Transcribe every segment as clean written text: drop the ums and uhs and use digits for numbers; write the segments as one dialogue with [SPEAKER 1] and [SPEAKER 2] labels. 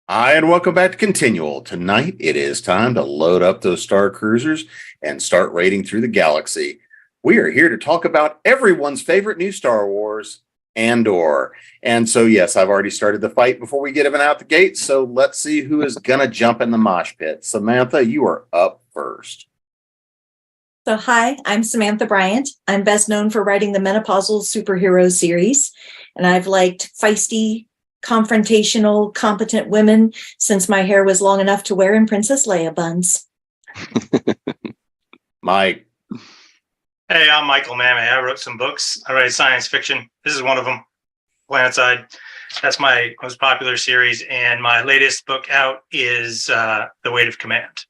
[SPEAKER 1] Hi, and welcome back to Continual. Tonight, it is time to load up those Star Cruisers and start raiding through the galaxy. We are here to talk about everyone's favorite new Star Wars, Andor. And so, yes, I've already started the fight before we get even out the gate. So let's see who is going to jump in the mosh pit. Samantha, you are up first.
[SPEAKER 2] So, hi, I'm Samantha Bryant. I'm best known for writing the menopausal superhero series, and I've liked feisty, confrontational, competent women since my hair was long enough to wear in Princess Leia buns.
[SPEAKER 1] Mike.
[SPEAKER 3] Hey, I'm Michael Mammay. I wrote some books. I write science fiction. This is one of them, Planetside. That's my most popular series, and my latest book out is The Weight of Command.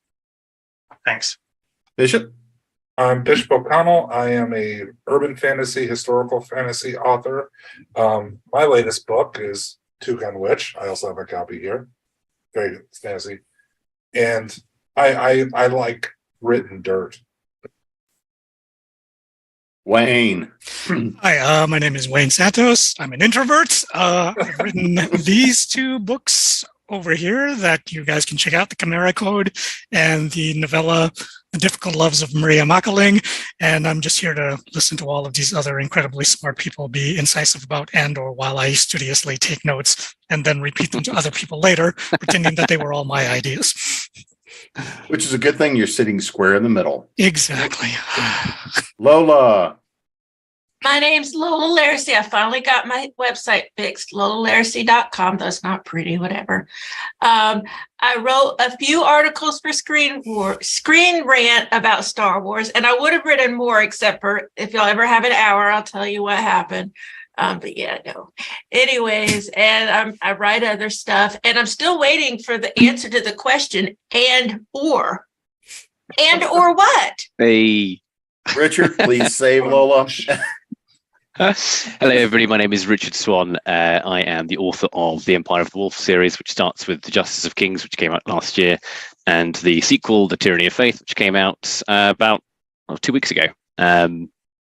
[SPEAKER 3] Thanks.
[SPEAKER 1] Bishop.
[SPEAKER 4] I'm Bishop O'Connell. I am a urban fantasy, historical fantasy author. My latest book is Toucan Witch. I also have a copy here. Very fantasy. And I like written dirt.
[SPEAKER 1] Wayne.
[SPEAKER 5] Hi, my name is Wayne Santos. I'm an introvert. I've written these two books over here that you guys can check out, The Chimera Code and the novella The Difficult Loves of Maria Macaling. And I'm just here to listen to all of these other incredibly smart people be incisive about Andor while I studiously take notes and then repeat them to other people later, pretending that they were all my ideas.
[SPEAKER 1] Which is a good thing you're sitting square in the middle.
[SPEAKER 5] Exactly.
[SPEAKER 1] Lola.
[SPEAKER 6] My name's Lola Lariscy. I finally got my website fixed, lolalarissy.com. That's not pretty, whatever. I wrote a few articles for Screen Rant about Star Wars, and I would have written more, except for if y'all ever have an hour, I'll tell you what happened. But yeah, no. Anyways, and I write other stuff, and I'm still waiting for the answer to the question, and or what?
[SPEAKER 7] Hey.
[SPEAKER 1] Richard, please save Lola.
[SPEAKER 7] Hello, everybody. My name is Richard Swan. I am the author of the Empire of the Wolf series, which starts with The Justice of Kings, which came out last year, and the sequel, The Tyranny of Faith, which came out about 2 weeks ago.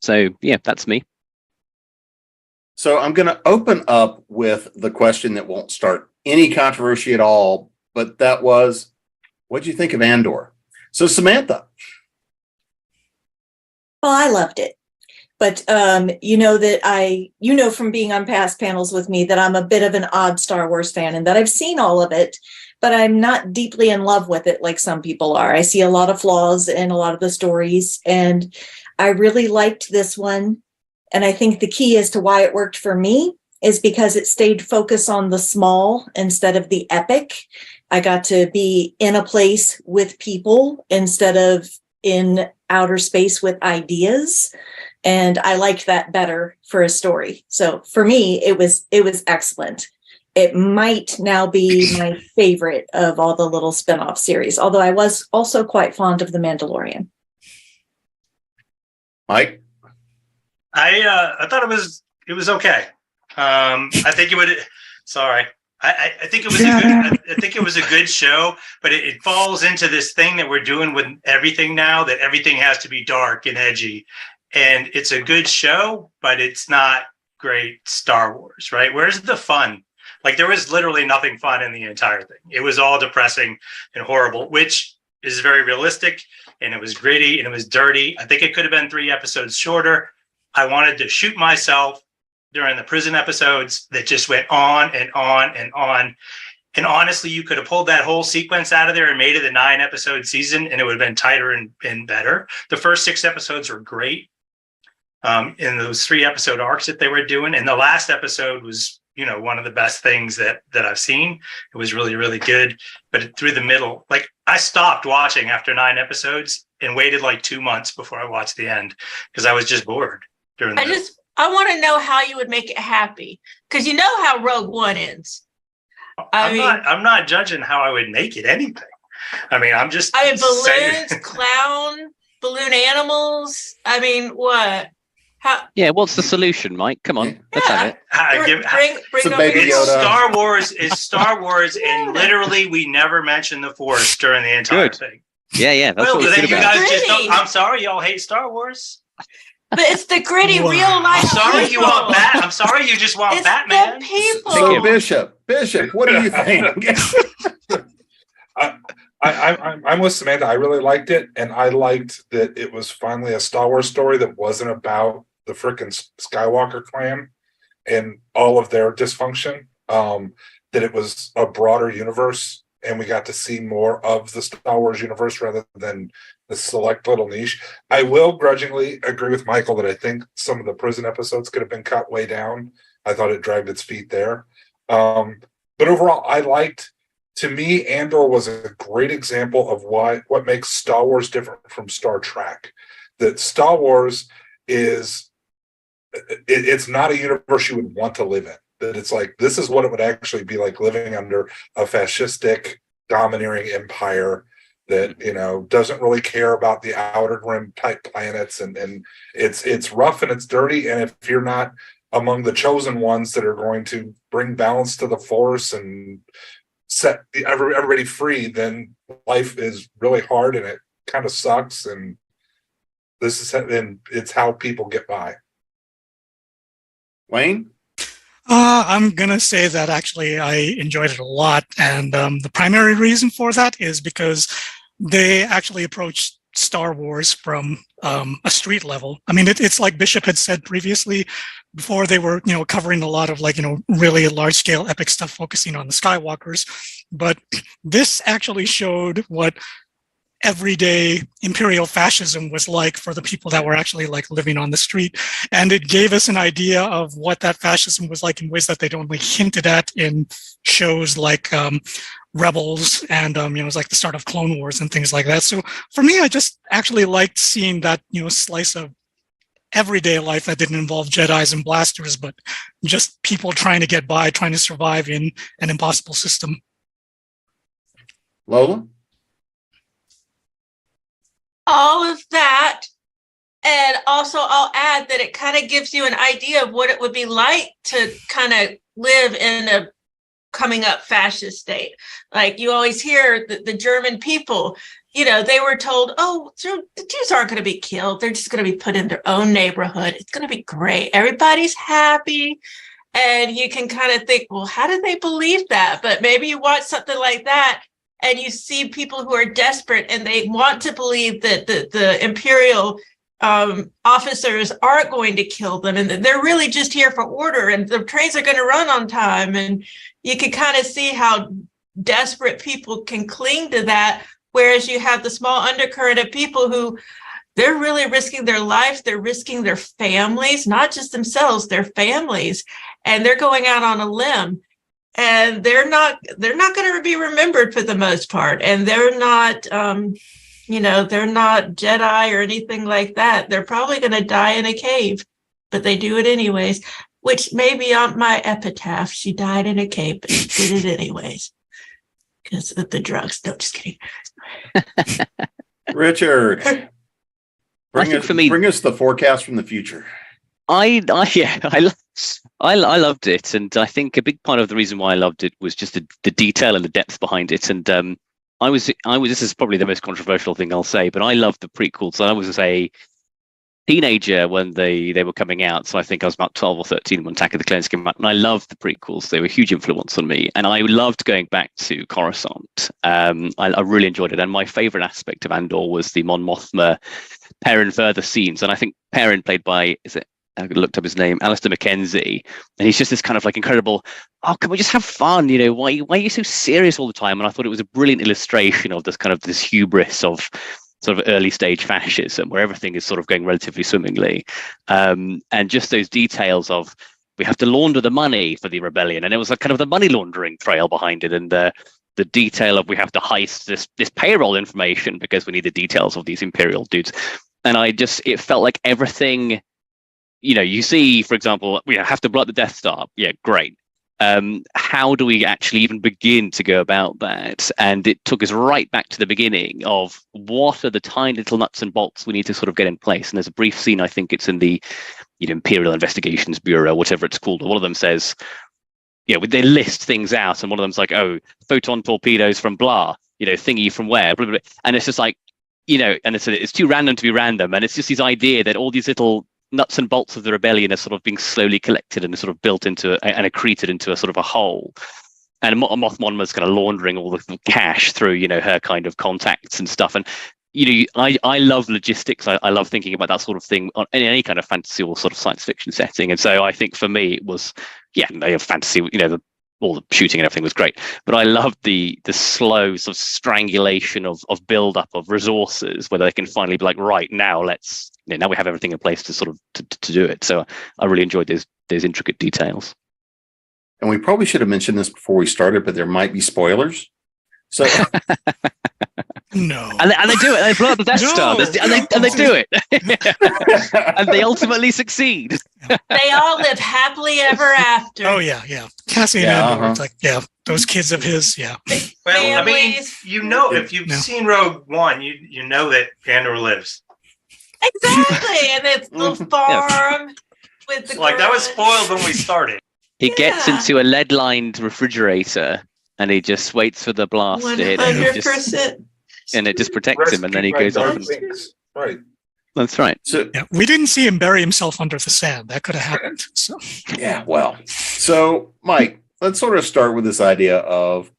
[SPEAKER 7] So, yeah, that's me.
[SPEAKER 1] So I'm going to open up with the question that won't start any controversy at all, but that was, what do you think of Andor? So, Samantha.
[SPEAKER 2] Well, I loved it. But you know from being on past panels with me that I'm a bit of an odd Star Wars fan and that I've seen all of it, but I'm not deeply in love with it like some people are. I see a lot of flaws in a lot of the stories, and I really liked this one. And I think the key as to why it worked for me is because it stayed focused on the small instead of the epic. I got to be in a place with people instead of in outer space with ideas. And I liked that better for a story. So for me, it was excellent. It might now be my favorite of all the little spin-off series, although I was also quite fond of The Mandalorian.
[SPEAKER 1] Mike?
[SPEAKER 3] I thought it was okay. I think it would. Sorry. I think it was I think it was a good show, but it falls into this thing that we're doing with everything now, that everything has to be dark and edgy. And it's a good show, but it's not great Star Wars, right? Where's the fun? Like, there was literally nothing fun in the entire thing. It was all depressing and horrible, which is very realistic, and it was gritty, and it was dirty. I think it could have been 3 episodes shorter. I wanted to shoot myself during the prison episodes that just went on and on and on. And honestly, you could have pulled that whole sequence out of there and made it a 9-episode season, and it would have been tighter and better. The first 6 episodes were great. In those 3-episode arcs that they were doing. And the last episode was, one of the best things that I've seen. It was really, really good. But through the middle, like, I stopped watching after 9 episodes and waited like 2 months before I watched the end because I was just bored during the middle.
[SPEAKER 6] I want to know how you would make it happy, because you know how Rogue One ends.
[SPEAKER 3] I'm not judging how I would make it anything. Balloons, balloon animals. What?
[SPEAKER 7] Yeah, what's the solution, Mike? Come on, let's have it.
[SPEAKER 6] Bring
[SPEAKER 3] it's Star Wars. It's Star Wars, and literally, we never mentioned the Force during the entire thing.
[SPEAKER 7] Yeah, that's what it's
[SPEAKER 3] you
[SPEAKER 7] about.
[SPEAKER 3] guys just don't. I'm sorry, y'all hate Star Wars.
[SPEAKER 6] But it's the gritty,
[SPEAKER 5] Wow.
[SPEAKER 6] real life.
[SPEAKER 3] I'm sorry you want
[SPEAKER 6] people.
[SPEAKER 3] I'm sorry you just want
[SPEAKER 6] It's
[SPEAKER 3] Batman.
[SPEAKER 6] the people.
[SPEAKER 1] So Bishop, what do you think?
[SPEAKER 4] I'm with Samantha. I really liked it, and I liked that it was finally a Star Wars story that wasn't about the frickin' Skywalker clan and all of their dysfunction. That it was a broader universe, and we got to see more of the Star Wars universe rather than the select little niche. I will grudgingly agree with Michael that I think some of the prison episodes could have been cut way down. I thought it dragged its feet there. But overall, I liked. To me, Andor was a great example of what makes Star Wars different from Star Trek. That Star Wars is, it's not a universe you would want to live in. That it's like, this is what it would actually be like living under a fascistic, domineering empire that, doesn't really care about the outer rim type planets. And it's rough and it's dirty. And if you're not among the chosen ones that are going to bring balance to the Force and set everybody free, then life is really hard and it kind of sucks. And it's how people get by.
[SPEAKER 1] Wayne?
[SPEAKER 5] I'm gonna say that actually I enjoyed it a lot, and the primary reason for that is because they actually approached Star Wars from a street level. I mean, it's like Bishop had said previously. Before they were, covering a lot of really large scale epic stuff, focusing on the Skywalkers, but this actually showed what everyday imperial fascism was like for the people that were actually living on the street. And it gave us an idea of what that fascism was like in ways that they'd only hinted at in shows like Rebels and, it was like the start of Clone Wars and things like that. So for me, I just actually liked seeing that, slice of everyday life that didn't involve Jedis and blasters, but just people trying to get by, trying to survive in an impossible system.
[SPEAKER 1] Lola?
[SPEAKER 6] All of that. And also I'll add that it kind of gives you an idea of what it would be like to kind of live in a coming up fascist state. Like you always hear the German people, they were told, oh, the Jews aren't going to be killed. They're just going to be put in their own neighborhood. It's going to be great. Everybody's happy. And you can kind of think, well, how did they believe that? But maybe you watch something like that and you see people who are desperate and they want to believe that the imperial officers aren't going to kill them and they're really just here for order and the trains are going to run on time. And you can kind of see how desperate people can cling to that. Whereas you have the small undercurrent of people who they're really risking their life. They're risking their families, not just themselves, their families. And they're going out on a limb. And they're not going to be remembered for the most part. And they're not, they're not Jedi or anything like that. They're probably going to die in a cave, but they do it anyways, which may be on my epitaph. She died in a cave, but she did it anyways because of the drugs. No, just kidding.
[SPEAKER 1] Richard, bring us the forecast from the future.
[SPEAKER 7] I loved it, and I think a big part of the reason why I loved it was just the detail and the depth behind it. And I was. This is probably the most controversial thing I'll say, but I loved the prequels. I was a teenager when they were coming out, so I think I was about 12 or 13 when Attack of the Clones came out, and I loved the prequels. They were a huge influence on me, and I loved going back to Coruscant. I really enjoyed it, and my favorite aspect of Andor was the Mon Mothma Perrin further scenes, and I think Perrin, played by, I looked up his name, Alistair Mackenzie, and he's just this kind of incredible, oh, can we just have fun? Why are you so serious all the time? And I thought it was a brilliant illustration of this hubris of sort of early stage fascism, where everything is sort of going relatively swimmingly. And just those details of, we have to launder the money for the rebellion. And it was kind of the money laundering trail behind it. And the detail of, we have to heist this payroll information because we need the details of these imperial dudes. And it felt like everything, you see, for example, we have to blow up the Death Star. Yeah, great. How do we actually even begin to go about that? And it took us right back to the beginning of what are the tiny little nuts and bolts we need to sort of get in place. And there's a brief scene, I think it's in the Imperial Investigations Bureau, whatever it's called. One of them says, they list things out, and one of them's like, oh, photon torpedoes from blah, thingy from where, blah, blah, blah. And it's just like, and it's too random to be random. And it's just this idea that all these little nuts and bolts of the rebellion are sort of being slowly collected and sort of built into and accreted into a sort of a whole. And Moth Monma's kind of laundering all the cash through, her kind of contacts and stuff. And I love logistics. I love thinking about that sort of thing in any kind of fantasy or sort of science fiction setting. And so I think for me it was, fantasy. All the shooting and everything was great, but I loved the slow sort of strangulation of build up of resources, where they can finally be like, right now, now we have everything in place to sort of to do it. So I really enjoyed those intricate details.
[SPEAKER 1] And we probably should have mentioned this before we started, but there might be spoilers. So
[SPEAKER 5] No.
[SPEAKER 7] And they do it. They blow up the Death Star, and they do it, and they ultimately succeed.
[SPEAKER 6] They all live happily ever after.
[SPEAKER 5] Oh yeah. Cassian Andor, it's like, those kids of his,
[SPEAKER 3] Well, I mean,
[SPEAKER 6] Families.
[SPEAKER 3] if you've seen Rogue One, you know that Andor lives.
[SPEAKER 6] Exactly, and it's the farm with the
[SPEAKER 3] Like, that was
[SPEAKER 6] garage.
[SPEAKER 3] spoiled when we started.
[SPEAKER 7] He gets
[SPEAKER 6] Yeah.
[SPEAKER 7] into a lead-lined refrigerator, and he just waits for the blast to hit, and,
[SPEAKER 6] 100%.
[SPEAKER 7] it just protects him, and then he goes off. And,
[SPEAKER 4] Right.
[SPEAKER 7] that's right.
[SPEAKER 1] So
[SPEAKER 5] we didn't see him bury himself under the sand. That could have happened. So
[SPEAKER 1] so Mike, let's sort of start with this idea of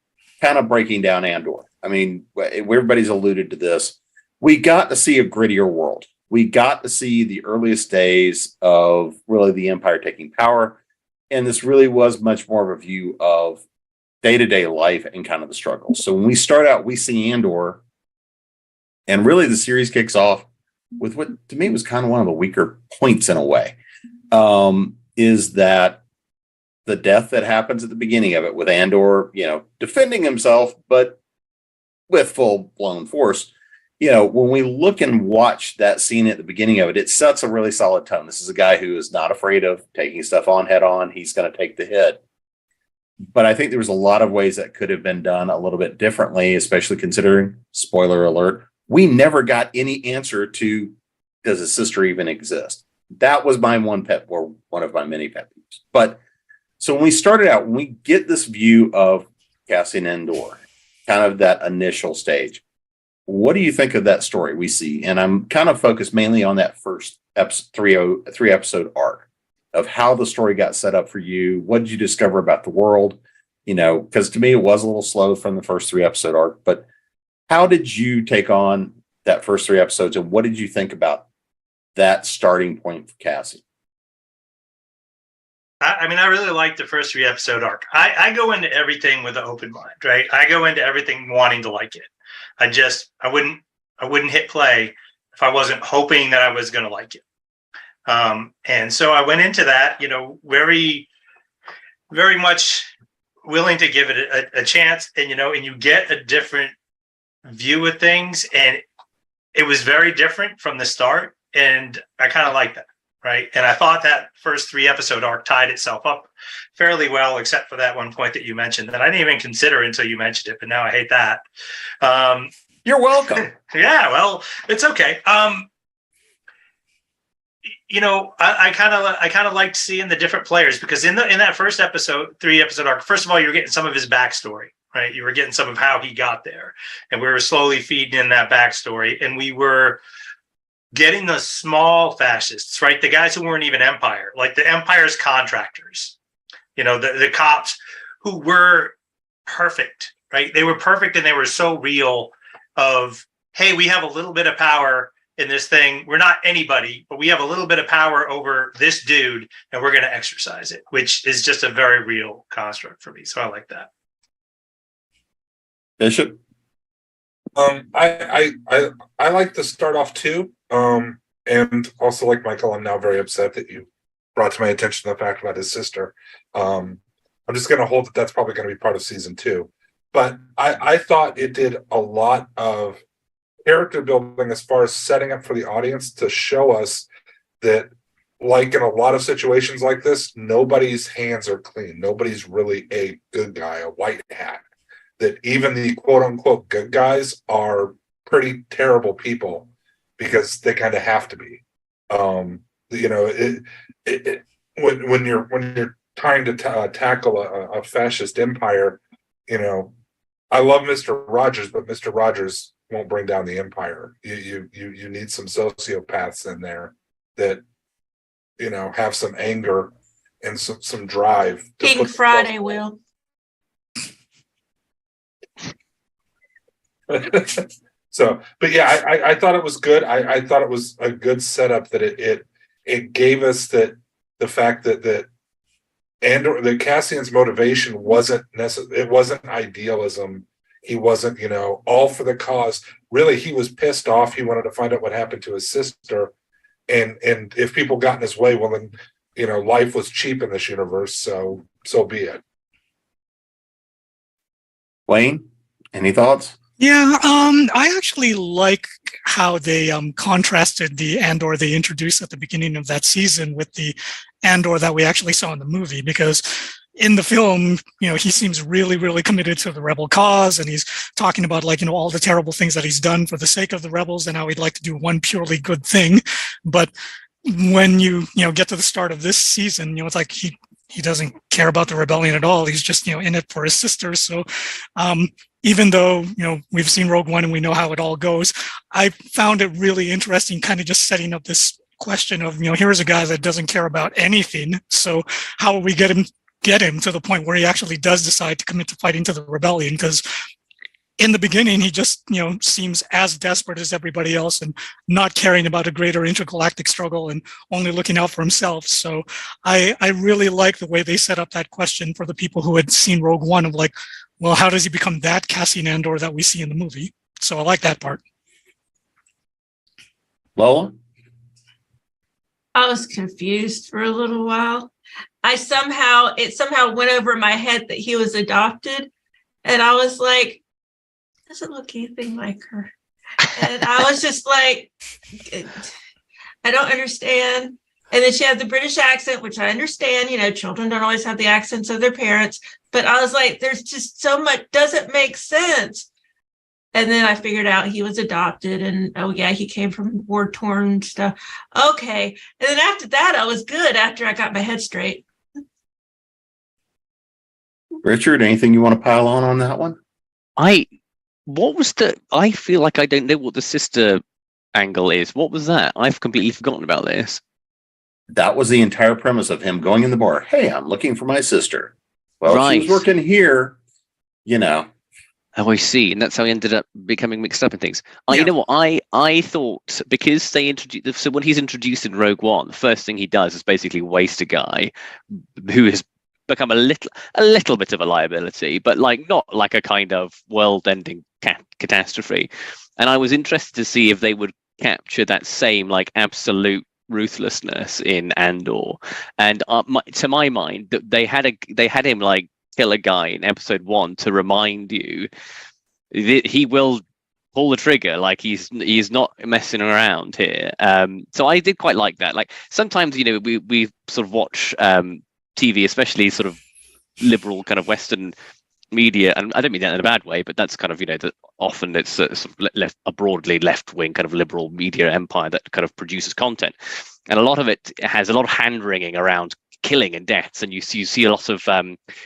[SPEAKER 1] kind of breaking down Andor. I mean, everybody's alluded to this. We got to see a grittier world. We got to see the earliest days of really the Empire taking power. And this really was much more of a view of day-to-day life and kind of the struggle. So when we start out, we see Andor, and really the series kicks off with what to me was kind of one of the weaker points in a way, is that the death that happens at the beginning of it with Andor, defending himself, but with full-blown force. When we look and watch that scene at the beginning of it, it sets a really solid tone. This is a guy who is not afraid of taking stuff on head on. He's going to take the hit. But I think there was a lot of ways that could have been done a little bit differently, especially considering, spoiler alert, we never got any answer to, does a sister even exist? That was my one of my many pet peeves. But so when we started out, when we get this view of Cassian Andor, kind of that initial stage, what do you think of that story we see? And I'm kind of focused mainly on that first three episode arc of how the story got set up for you. What did you discover about the world? Because to me, it was a little slow from the first 3 episode arc, but how did you take on that first 3 episodes, and what did you think about that starting point for Cassie?
[SPEAKER 3] I mean, I really like the first 3 episode arc. I go into everything with an open mind, right? I go into everything wanting to like it. I wouldn't hit play if I wasn't hoping that I was going to like it. And so I went into that, very, very much willing to give it a chance, and you get a different view of things, and it was very different from the start, and I kind of like that, right? And I thought that first 3 episode arc tied itself up fairly well, except for that one point that you mentioned that I didn't even consider until you mentioned it, but now I hate that.
[SPEAKER 1] You're welcome.
[SPEAKER 3] Yeah, well, it's okay. I kind of liked seeing the different players, because in that first 3 episode arc, first of all, you're getting some of his backstory, right? You were getting some of how he got there, and we were slowly feeding in that backstory, and we were getting the small fascists, right? The guys who weren't even Empire, like the Empire's contractors, the cops who were perfect, right? They were perfect, and they were so real of, hey, we have a little bit of power in this thing. We're not anybody, but we have a little bit of power over this dude, and we're going to exercise it, which is just a very real construct for me. So I like that.
[SPEAKER 1] Bishop?
[SPEAKER 4] I like to start off too. And also, like Michael, I'm now very upset that you brought to my attention the fact about his sister. I'm just going to hold that that's probably going to be part of season 2. But I thought it did a lot of character building as far as setting up for the audience to show us that, like in a lot of situations like this, nobody's hands are clean. Nobody's really a good guy, a white hat. That even the quote unquote good guys are pretty terrible people because they kind of have to be. When you're trying to tackle a fascist empire, I love Mr. Rogers, but Mr. Rogers won't bring down the empire. You need some sociopaths in there that have some anger and some drive. To
[SPEAKER 6] King
[SPEAKER 4] put
[SPEAKER 6] Friday will.
[SPEAKER 4] So, but yeah, I thought it was good. I thought it was a good setup that it gave us the fact that Andor, that Cassian's motivation wasn't it wasn't idealism. He wasn't, all for the cause. Really, he was pissed off. He wanted to find out what happened to his sister. And if people got in his way, well then, life was cheap in this universe, so be it.
[SPEAKER 1] Wayne, any thoughts?
[SPEAKER 5] Yeah, I actually like how they contrasted the Andor they introduced at the beginning of that season with the Andor that we actually saw in the movie, because in the film, he seems really, really committed to the rebel cause, and he's talking about all the terrible things that he's done for the sake of the rebels, and how he'd like to do one purely good thing. But when you get to the start of this season, it's like he doesn't care about the rebellion at all. He's just in it for his sister. So even though we've seen Rogue One and we know how it all goes, I found it really interesting, kind of just setting up this question of here's a guy that doesn't care about anything. So how will we get him to the point where he actually does decide to commit to fighting to the rebellion? Because in the beginning, he just, seems as desperate as everybody else and not caring about a greater intergalactic struggle and only looking out for himself. So I really like the way they set up that question for the people who had seen Rogue One of well, how does he become that Cassian Andor that we see in the movie? So I like that part.
[SPEAKER 1] Lola?
[SPEAKER 6] I was confused for a little while. It somehow went over my head that he was adopted. And I was like, doesn't look anything like her. And I was just like, I don't understand. And then she had the British accent, which I understand. Children don't always have the accents of their parents. But I was like, there's just so much, doesn't make sense. And then I figured out he was adopted, and oh yeah, he came from war-torn stuff. Okay. And then after that, I was good after I got my head straight.
[SPEAKER 1] Richard, anything you want to pile on that one?
[SPEAKER 7] I feel like I don't know what the sister angle is. What was that? I've completely forgotten about this.
[SPEAKER 1] That was the entire premise of him going in the bar. Hey, I'm looking for my sister. Well,
[SPEAKER 7] Right.
[SPEAKER 1] She was working here,
[SPEAKER 7] Oh, I see. And that's how he ended up becoming mixed up in things.
[SPEAKER 1] Yeah.
[SPEAKER 7] You know what? I thought, because they introduced, so when he's introduced in Rogue One, the first thing he does is basically waste a guy who has become a little bit of a liability, but not like a kind of world-ending catastrophe. And I was interested to see if they would capture that same absolute ruthlessness in Andor. And to my mind, they had him kill a guy in episode 1 to remind you that he will pull the trigger. He's not messing around here. So I did quite like that. Sometimes we sort of watch TV, especially sort of liberal kind of Western media, and I don't mean that in a bad way, but that's kind of that often it's sort of a broadly left-wing kind of liberal media empire that kind of produces content, and a lot of it has a lot of hand-wringing around killing and deaths, and you see a lot of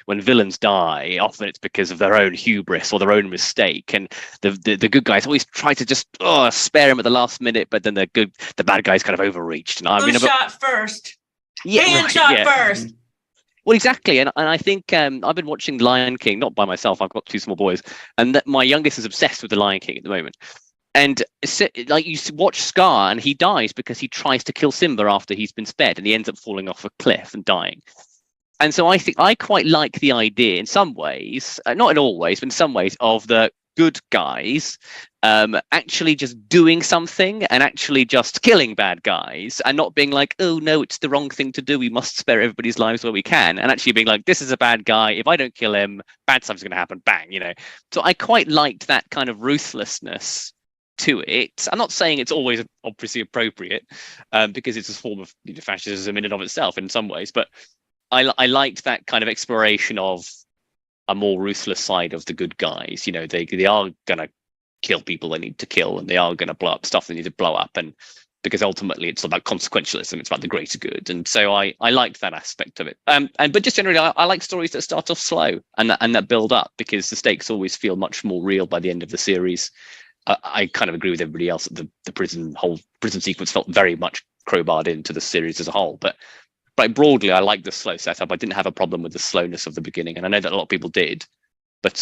[SPEAKER 7] when villains die, often it's because of their own hubris or their own mistake, and the good guys always try to just spare him at the last minute, but then the bad guys kind of overreached. And
[SPEAKER 6] Who shot first?
[SPEAKER 7] Yeah, right,
[SPEAKER 6] shot
[SPEAKER 7] yeah.
[SPEAKER 6] first.
[SPEAKER 7] Well, exactly, and I think I've been watching Lion King, not by myself. I've got 2 small boys, and my youngest is obsessed with the Lion King at the moment. And you watch Scar, and he dies because he tries to kill Simba after he's been spared, and he ends up falling off a cliff and dying. And so I think I quite like the idea in some ways, not in all ways, but in some ways, of the good guys actually just doing something and actually just killing bad guys, and not being like, oh no, it's the wrong thing to do, we must spare everybody's lives where we can, and actually being like, this is a bad guy, if I don't kill him, bad stuff's going to happen, bang. So I quite liked that kind of ruthlessness to it. I'm not saying it's always obviously appropriate, because it's a form of fascism in and of itself in some ways, but I liked that kind of exploration of a more ruthless side of the good guys. They are gonna kill people they need to kill, and they are gonna blow up stuff they need to blow up, and because ultimately it's about consequentialism, it's about the greater good. And so I liked that aspect of it. But just generally, I like stories that start off slow and that build up, because the stakes always feel much more real by the end of the series. I kind of agree with everybody else that the prison sequence felt very much crowbarred into the series as a whole. But broadly, I like the slow setup. I didn't have a problem with the slowness of the beginning, and I know that a lot of people did. But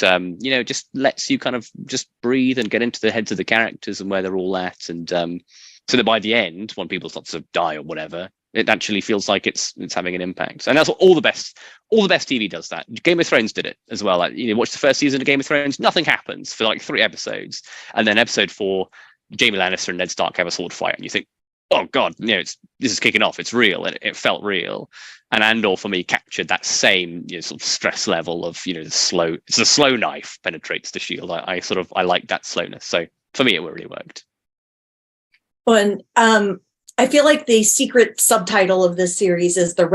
[SPEAKER 7] just lets you kind of just breathe and get into the heads of the characters and where they're all at, and so that by the end, when people start to die or whatever, it actually feels like it's having an impact. And that's what all the best TV does. That Game of Thrones did it as well. Like, watch the first season of Game of Thrones, nothing happens for like 3 episodes, and then episode 4, Jaime Lannister and Ned Stark have a sword fight, and you think, oh god, this is kicking off. It's real, and it felt real. And Andor for me captured that same sort of stress level of it's a slow knife penetrates the shield. I like that slowness. So for me, it really worked.
[SPEAKER 2] Well, and I feel like the secret subtitle of this series is the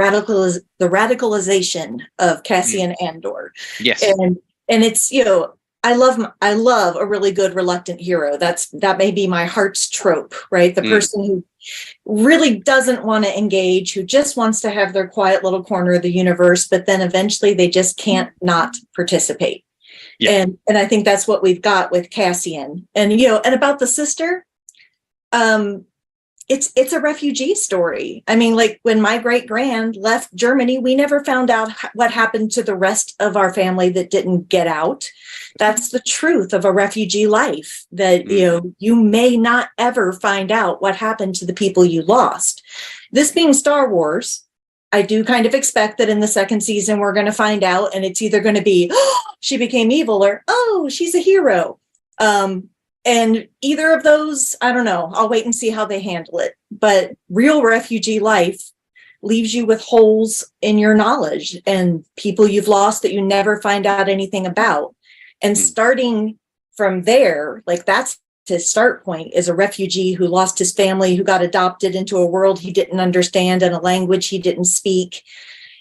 [SPEAKER 2] radicalization of Cassian Andor.
[SPEAKER 7] Yes,
[SPEAKER 2] and it's I love a really good reluctant hero. That may be my heart's trope, right? The person who really doesn't want to engage, who just wants to have their quiet little corner of the universe, but then eventually they just can't not participate. Yeah. And I think that's what we've got with Cassian. And and about the sister, it's a refugee story. I mean, like when my great-grand left Germany, we never found out what happened to the rest of our family that didn't get out. That's the truth of a refugee life, that, you may not ever find out what happened to the people you lost. This being Star Wars, I do kind of expect that in the second season, we're going to find out, and it's either going to be, oh, she became evil, or, oh, she's a hero. And either of those, I don't know. I'll wait and see how they handle it. But real refugee life leaves you with holes in your knowledge and people you've lost that you never find out anything about. And starting from there, like that's his start point, is a refugee who lost his family, who got adopted into a world he didn't understand and a language he didn't speak.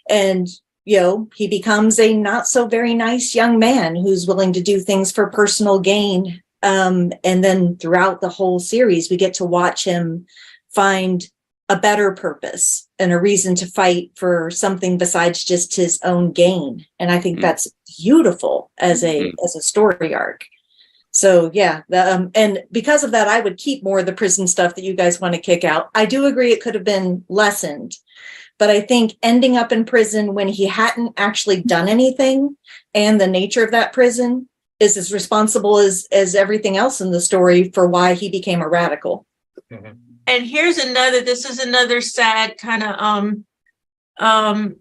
[SPEAKER 2] And he becomes a not so very nice young man who's willing to do things for personal gain. And then throughout the whole series, we get to watch him find a better purpose and a reason to fight for something besides just his own gain. And I think that's beautiful as a story arc. So yeah, and because of that, I would keep more of the prison stuff that you guys want to kick out. I do agree it could have been lessened, but I think ending up in prison when he hadn't actually done anything, and the nature of that prison is as responsible as everything else in the story for why he became a radical.
[SPEAKER 4] Mm-hmm.
[SPEAKER 6] And this is another sad kind of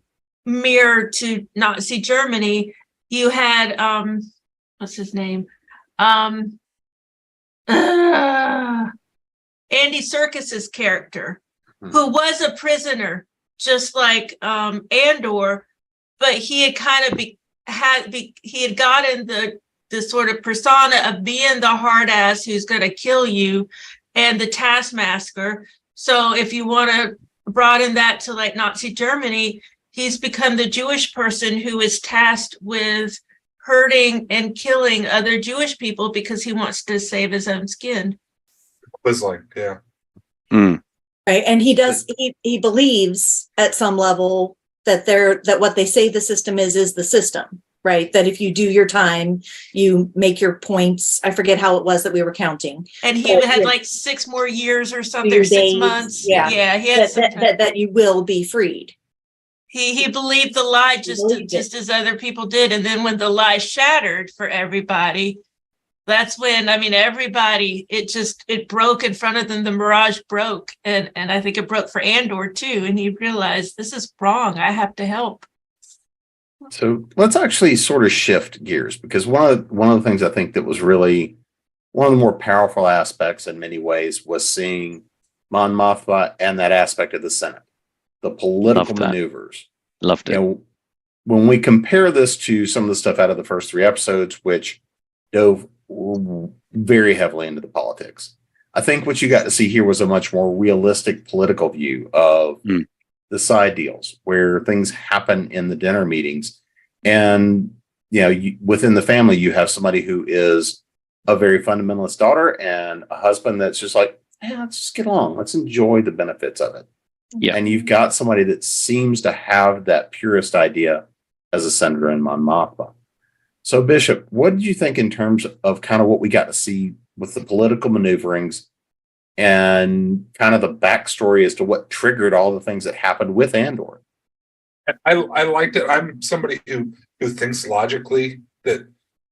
[SPEAKER 6] mirror to Nazi Germany. You had, what's his name? Andy Serkis's character, who was a prisoner, just like Andor, but he had kind of he had gotten the sort of persona of being the hard ass who's going to kill you and the taskmaster. So if you want to broaden that to like Nazi Germany, he's become the Jewish person who is tasked with hurting and killing other Jewish people because he wants to save his own skin.
[SPEAKER 4] Quisling, yeah.
[SPEAKER 2] Right. And he believes at some level that what they say the system is the system. Right. That if you do your time, you make your points. I forget how it was that we were counting.
[SPEAKER 6] And he had like 6 more years or something, 6 months.
[SPEAKER 2] Yeah.
[SPEAKER 6] He had
[SPEAKER 2] that you will be freed.
[SPEAKER 6] He believed the lie just as other people did. And then when the lie shattered for everybody, that's when, everybody, it broke in front of them. The mirage broke. And I think it broke for Andor too. And he realized, this is wrong. I have to help.
[SPEAKER 1] So let's actually sort of shift gears, because one of the things I think that was really one of the more powerful aspects in many ways was seeing Mon Mothma and that aspect of the Senate, the political maneuvers.
[SPEAKER 7] Loved it.
[SPEAKER 1] When we compare this to some of the stuff out of the first 3 episodes, which dove very heavily into the politics, I think what you got to see here was a much more realistic political view of the side deals, where things happen in the dinner meetings. And, within the family, you have somebody who is a very fundamentalist daughter and a husband that's just like, let's just get along. Let's enjoy the benefits of it.
[SPEAKER 7] Yeah.
[SPEAKER 1] And you've got somebody that seems to have that purist idea as a senator in Mon Mothma. So, Bishop, what did you think in terms of kind of what we got to see with the political maneuverings and kind of the backstory as to what triggered all the things that happened with Andor.
[SPEAKER 4] I liked it. I'm somebody who thinks logically, that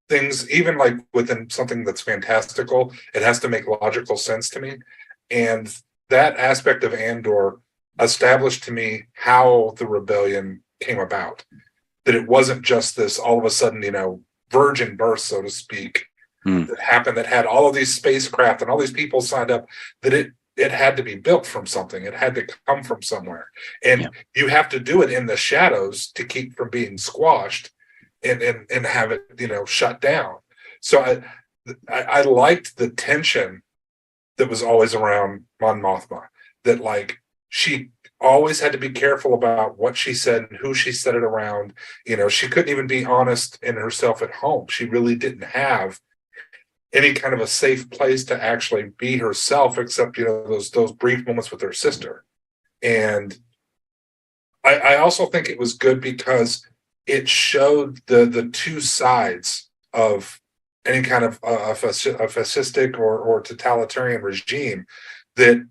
[SPEAKER 4] things, even like within something that's fantastical, it has to make logical sense to me. And that aspect of Andor established to me how the rebellion came about. That it wasn't just this all of a sudden, virgin birth, so to speak, that happened, that had all of these spacecraft and all these people signed up, that it had to be built from something. It had to come from somewhere. And you have to do it in the shadows to keep from being squashed and have it, shut down. So I liked the tension that was always around Mon Mothma, that like she always had to be careful about what she said and who she said it around. She couldn't even be honest in herself at home. She really didn't have any kind of a safe place to actually be herself, except those brief moments with her sister. And I also think it was good because it showed the two sides of any kind of a fascistic or totalitarian regime, that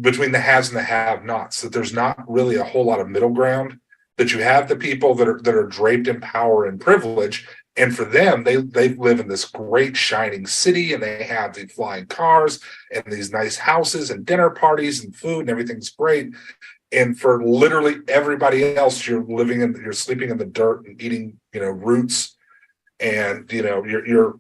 [SPEAKER 4] between the haves and the have-nots, that there's not really a whole lot of middle ground, that you have the people that are draped in power and privilege. And for them, they live in this great shining city, and they have the flying cars and these nice houses and dinner parties and food, and everything's great. And for literally everybody else, you're sleeping in the dirt and eating, roots, and you're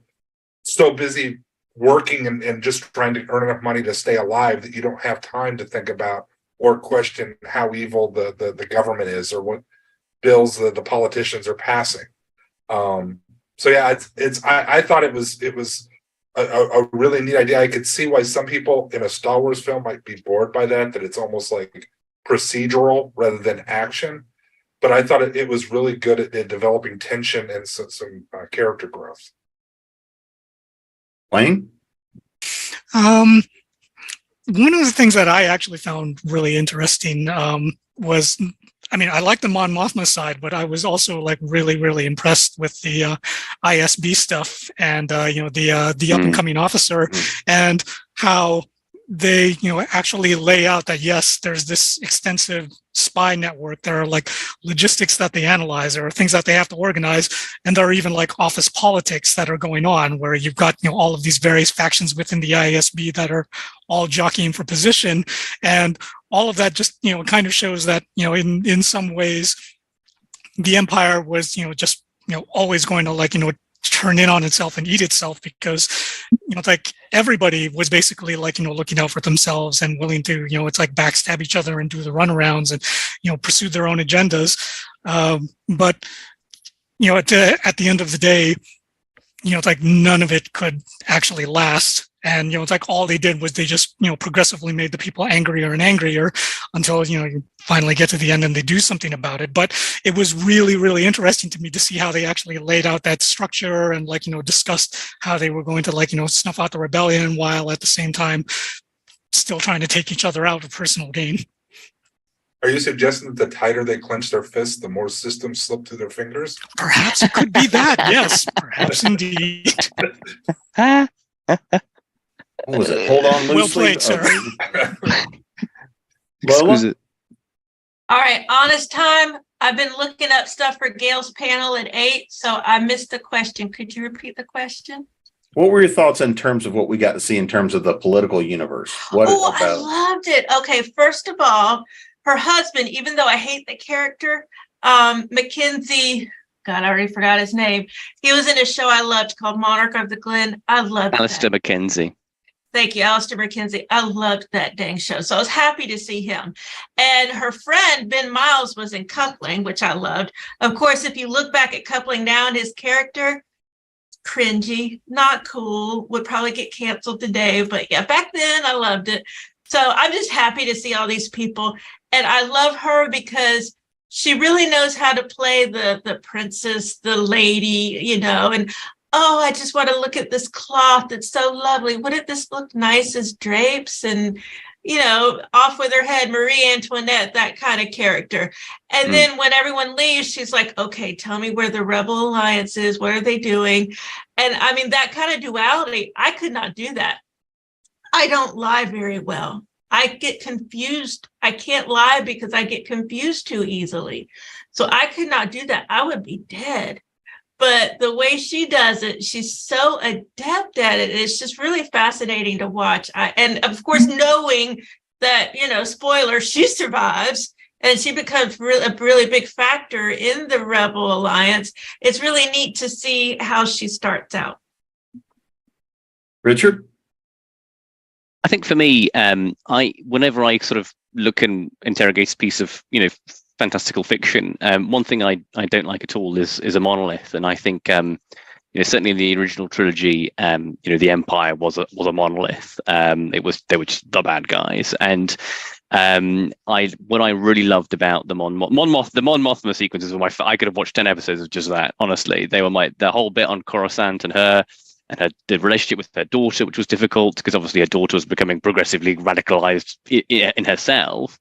[SPEAKER 4] so busy working and just trying to earn enough money to stay alive that you don't have time to think about or question how evil the government is, or what bills the politicians are passing. So yeah, I thought it was a really neat idea. I could see why some people in a Star Wars film might be bored by that it's almost like procedural rather than action. But I thought it was really good at developing tension and some character growth.
[SPEAKER 1] Wayne?
[SPEAKER 5] One of the things that I actually found really interesting was, I like the Mon Mothma side, but I was also like really, really impressed with the ISB stuff and the up and coming officer, and how they actually lay out that yes, there's this extensive spy network. There are like logistics that they analyze, there are things that they have to organize, and there are even like office politics that are going on, where you've got all of these various factions within the ISB that are all jockeying for position. And all of that just kind of shows that in some ways the Empire was just always going to turn in on itself and eat itself, because it's like everybody was basically like looking out for themselves and willing to it's like backstab each other and do the runarounds and pursue their own agendas. But at the end of the day, it's like none of it could actually last. And, it's like all they did was they just, progressively made the people angrier and angrier until, you finally get to the end and they do something about it. But it was really, really interesting to me to see how they actually laid out that structure and discussed how they were going to snuff out the rebellion while at the same time still trying to take each other out for personal gain.
[SPEAKER 4] Are you suggesting that the tighter they clench their fists, the more systems slip through their fingers?
[SPEAKER 5] Perhaps it could be that. Yes, perhaps indeed.
[SPEAKER 1] What was it? Hold on loosely.
[SPEAKER 5] Well played, sir.
[SPEAKER 7] Exquisite.
[SPEAKER 6] All right, honest time. I've been looking up stuff for Gail's panel at 8, so I missed the question. Could you repeat the question?
[SPEAKER 1] What were your thoughts in terms of what we got to see in terms of the political universe? What about?
[SPEAKER 6] I loved it. Okay, first of all, her husband, even though I hate the character, Mackenzie, God, I already forgot his name. He was in a show I loved called Monarch of the Glen. I loved
[SPEAKER 7] Alistair
[SPEAKER 6] that.
[SPEAKER 7] McKenzie.
[SPEAKER 6] Thank you, Alistair McKenzie. I loved that dang show. So I was happy to see him. And her friend, Ben Miles, was in Coupling, which I loved. Of course, if you look back at Coupling now and his character, cringy, not cool, would probably get canceled today. But yeah, back then I loved it. So I'm just happy to see all these people. And I love her because she really knows how to play the princess, the lady, and oh, I just want to look at this cloth. It's so lovely. Wouldn't this look nice as drapes? And, off with her head, Marie Antoinette, that kind of character. And then when everyone leaves, she's like, okay, tell me where the Rebel Alliance is. What are they doing? And I mean, that kind of duality, I could not do that. I don't lie very well. I get confused. I can't lie because I get confused too easily. So I could not do that. I would be dead. But the way she does it, she's so adept at it. It's just really fascinating to watch. And of course, knowing that, spoiler, she survives and she becomes a really big factor in the Rebel Alliance. It's really neat to see how she starts out.
[SPEAKER 1] Richard?
[SPEAKER 7] I think for me, whenever I sort of look and interrogate a piece of, fantastical fiction, one thing I don't like at all is a monolith. And I think, certainly in the original trilogy, the Empire was a monolith. They were just the bad guys. And what I really loved about the Mon Mothma sequences were I could have watched 10 episodes of just that. Honestly, they were the whole bit on Coruscant and the relationship with her daughter, which was difficult because obviously her daughter was becoming progressively radicalized in herself.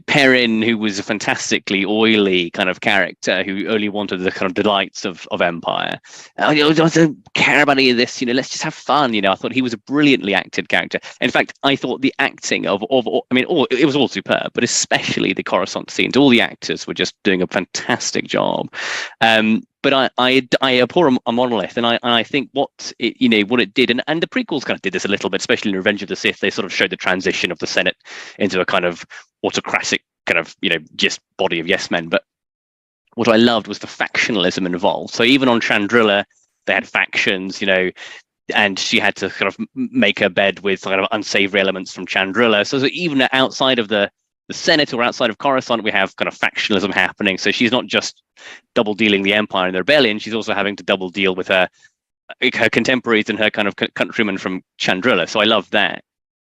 [SPEAKER 7] Perrin, who was a fantastically oily kind of character who only wanted the kind of delights of Empire. I don't care about any of this, let's just have fun. I thought he was a brilliantly acted character. In fact, I thought the acting it was all superb, but especially the Coruscant scenes, all the actors were just doing a fantastic job. But I abhor a monolith, and I think what it did, and the prequels kind of did this a little bit, especially in Revenge of the Sith. They sort of showed the transition of the Senate into a kind of autocratic kind of just body of yes men. But what I loved was the factionalism involved. So even on Chandrila, they had factions, and she had to kind of make her bed with kind of unsavory elements from Chandrila. So even outside of the Senate or outside of Coruscant, we have kind of factionalism happening. So she's not just double dealing the Empire and the rebellion; she's also having to double deal with her contemporaries and her kind of countrymen from Chandrila. So I love that.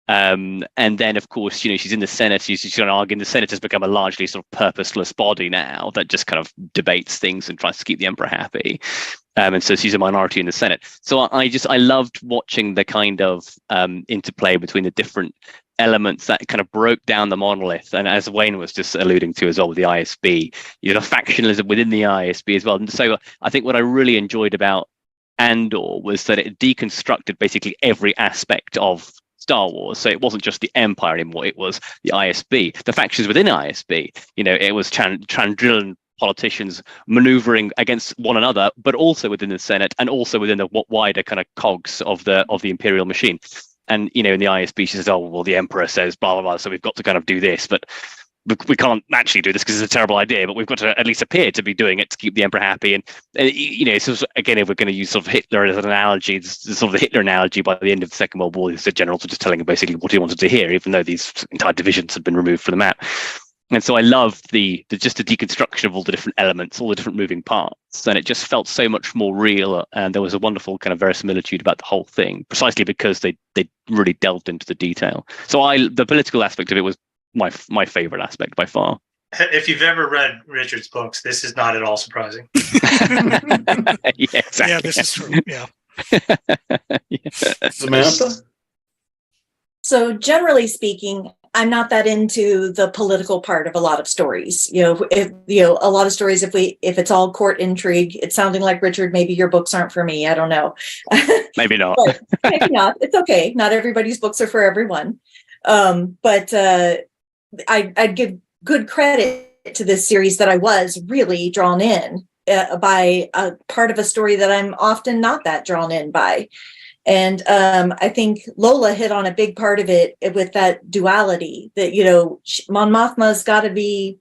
[SPEAKER 7] And then, of course, she's in the Senate. She's going to argue the Senate has become a largely sort of purposeless body now that just kind of debates things and tries to keep the Emperor happy. And so she's a minority in the Senate. So I loved watching the kind of interplay between the different elements that kind of broke down the monolith. And as Wayne was just alluding to as well with the ISB, the factionalism within the ISB as well. And so I think what I really enjoyed about Andor was that it deconstructed basically every aspect of Star Wars. So it wasn't just the Empire anymore, it was the ISB, the factions within ISB. It was Chandrilan politicians maneuvering against one another, but also within the Senate and also within the wider kind of cogs of the imperial machine. And in the ISB, she says, "Oh well, the Emperor says blah blah blah, so we've got to kind of do this, but we can't actually do this because it's a terrible idea. But we've got to at least appear to be doing it to keep the Emperor happy." And so again, if we're going to use sort of Hitler as an analogy, sort of the Hitler analogy, by the end of the Second World War, the generals were just telling him basically what he wanted to hear, even though these entire divisions had been removed from the map. And so I loved the deconstruction of all the different elements, all the different moving parts, and it just felt so much more real. And there was a wonderful kind of verisimilitude about the whole thing, precisely because they really delved into the detail. So the political aspect of it was my favorite aspect by far.
[SPEAKER 3] If you've ever read Richard's books, this is not at all surprising.
[SPEAKER 7] Yeah, exactly.
[SPEAKER 5] Yeah, this is true. Yeah.
[SPEAKER 1] Samantha?
[SPEAKER 2] So generally speaking, I'm not that into the political part of a lot of stories. If a lot of stories, if it's all court intrigue, it's sounding like, Richard, maybe your books aren't for me. I don't know.
[SPEAKER 7] Maybe not.
[SPEAKER 2] Maybe not. It's okay. Not everybody's books are for everyone. But I'd give good credit to this series that I was really drawn in by a part of a story that I'm often not that drawn in by. And I think Lola hit on a big part of it with that duality that, Mon Mothma's got to be,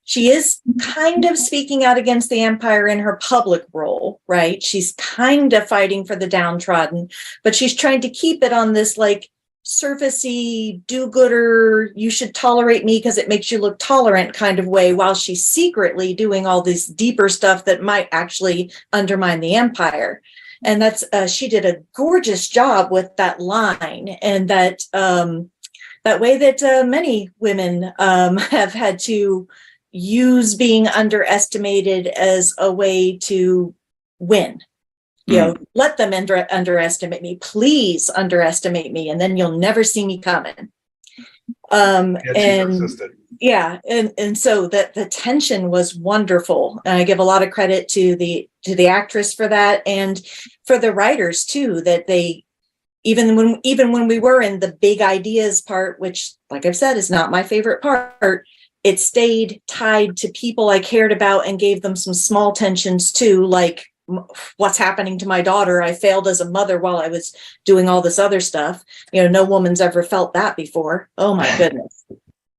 [SPEAKER 2] she is kind of speaking out against the Empire in her public role, right? She's kind of fighting for the downtrodden, but she's trying to keep it on this like surfacey, do-gooder, you should tolerate me because it makes you look tolerant kind of way, while she's secretly doing all this deeper stuff that might actually undermine the Empire. And that's she did a gorgeous job with that line, and that way that many women have had to use being underestimated as a way to win. Let them underestimate me. Please underestimate me, and then you'll never see me coming. And so that the tension was wonderful, and I give a lot of credit to the actress for that, and for the writers too, that they even when we were in the big ideas part, which, like I've said, is not my favorite part, it stayed tied to people I cared about and gave them some small tensions too, like what's happening to my daughter. I failed as a mother while I was doing all this other stuff. No woman's ever felt that before. Oh my goodness.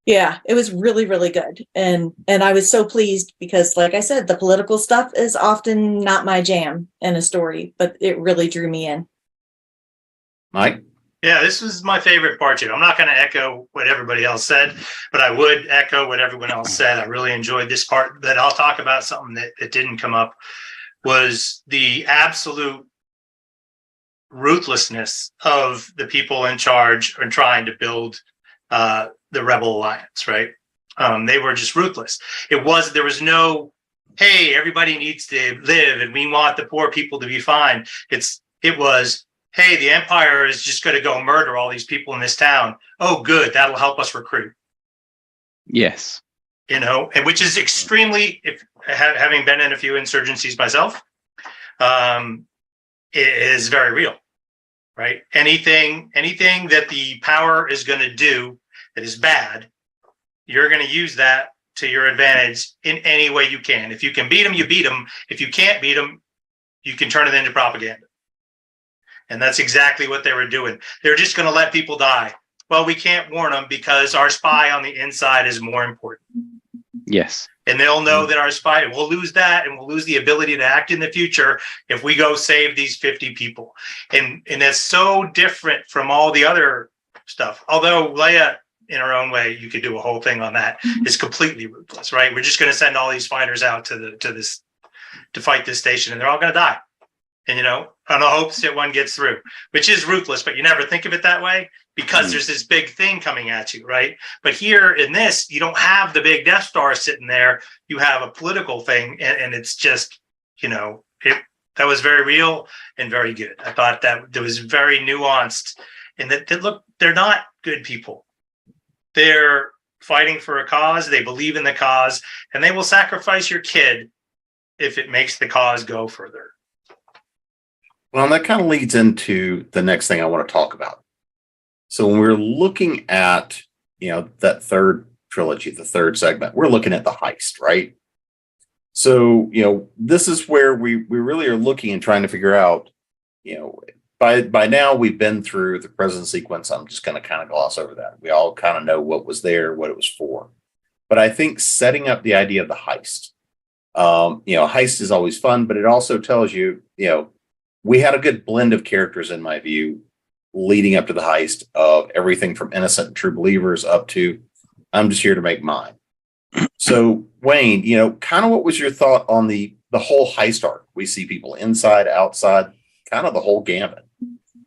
[SPEAKER 2] Yeah, it was really, really good. And I was so pleased because, like I said, the political stuff is often not my jam in a story, but it really drew me in.
[SPEAKER 1] Mike?
[SPEAKER 3] Yeah, this was my favorite part too. I'm not going to echo what everybody else said, but I would echo what everyone else said. I really enjoyed this part. That I'll talk about something that didn't come up was the absolute ruthlessness of the people in charge and trying to build the Rebel Alliance, right? They were just ruthless. There was no, hey, everybody needs to live and we want the poor people to be fine. It was, hey, the Empire is just going to go murder all these people in this town. Oh, good. That'll help us recruit.
[SPEAKER 7] Yes.
[SPEAKER 3] And which is extremely, having been in a few insurgencies myself, it is very real, right? Anything that the power is going to do that is bad, you're going to use that to your advantage in any way you can. If you can beat them, you beat them. If you can't beat them, you can turn it into propaganda. And that's exactly what they were doing. They're just going to let people die. Well, we can't warn them because our spy on the inside is more important.
[SPEAKER 7] Yes.
[SPEAKER 3] And they'll know that our spy, we'll lose that, and we'll lose the ability to act in the future if we go save these 50 people. And that's so different from all the other stuff. Although Leia, in her own way, you could do a whole thing on that, is completely ruthless, right? We're just going to send all these fighters out to fight this station, and they're all going to die. And, on the hopes that one gets through, which is ruthless, but you never think of it that way because there's this big thing coming at you, right? But here in this, you don't have the big Death Star sitting there. You have a political thing, and it's just, that was very real and very good. I thought that it was very nuanced, and that look, they're not good people. They're fighting for a cause. They believe in the cause, and they will sacrifice your kid if it makes the cause go further.
[SPEAKER 1] Well, that kind of leads into the next thing I want to talk about. So when we're looking at, that third trilogy, the third segment, we're looking at the heist, right? So, this is where we really are looking and trying to figure out, by now we've been through the present sequence. I'm just going to kind of gloss over that. We all kind of know what was there, what it was for. But I think setting up the idea of the heist, heist is always fun, but it also tells you, we had a good blend of characters, in my view, leading up to the heist, of everything from innocent and true believers up to I'm just here to make mine. So, Wayne, kind of what was your thought on the whole heist arc? We see people inside, outside, kind of the whole gamut.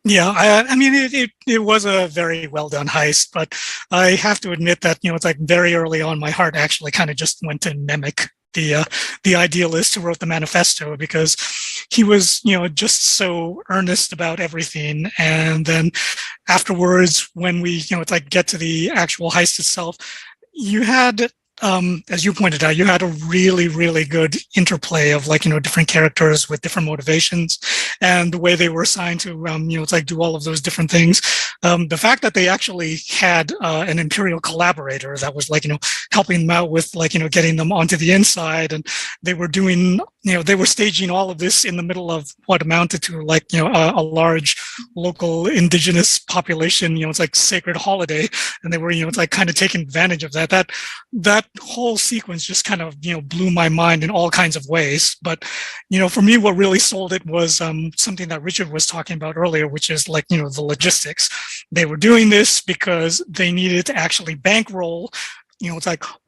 [SPEAKER 5] Yeah, I mean, it was a very well done heist, but I have to admit that, it's like very early on, my heart actually kind of just went to Nemec, the idealist who wrote the manifesto, because he was, just so earnest about everything. And then afterwards, when we, get to the actual heist itself, you had, as you pointed out, you had a really, really good interplay of different characters with different motivations and the way they were assigned to, do all of those different things. The fact that they actually had an Imperial collaborator that was helping them out with getting them onto the inside, and they were doing, they were staging all of this in the middle of what amounted to a large local indigenous population, sacred holiday, and they were, kind of taking advantage of that. That whole sequence just kind of, blew my mind in all kinds of ways. But, for me, what really sold it was something that Richard was talking about earlier, which is the logistics. They were doing this because they needed to actually bankroll,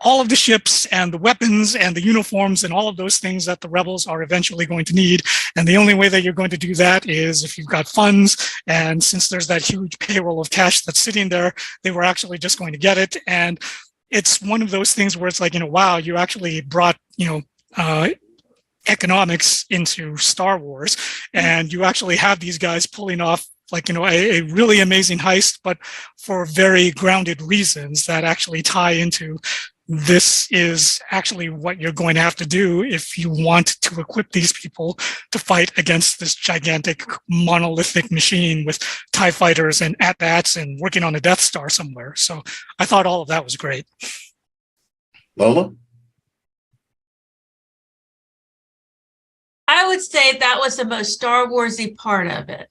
[SPEAKER 5] all of the ships and the weapons and the uniforms and all of those things that the rebels are eventually going to need. And the only way that you're going to do that is if you've got funds. And since there's that huge payroll of cash that's sitting there, they were actually just going to get it. And it's one of those things where it's wow, you actually brought, economics into Star Wars, and you actually have these guys pulling off a really amazing heist, but for very grounded reasons that actually tie into this is actually what you're going to have to do if you want to equip these people to fight against this gigantic monolithic machine with TIE fighters and at-bats and working on a Death Star somewhere. So I thought all of that was great.
[SPEAKER 1] Lola?
[SPEAKER 6] I would say that was the most Star Warsy part of it.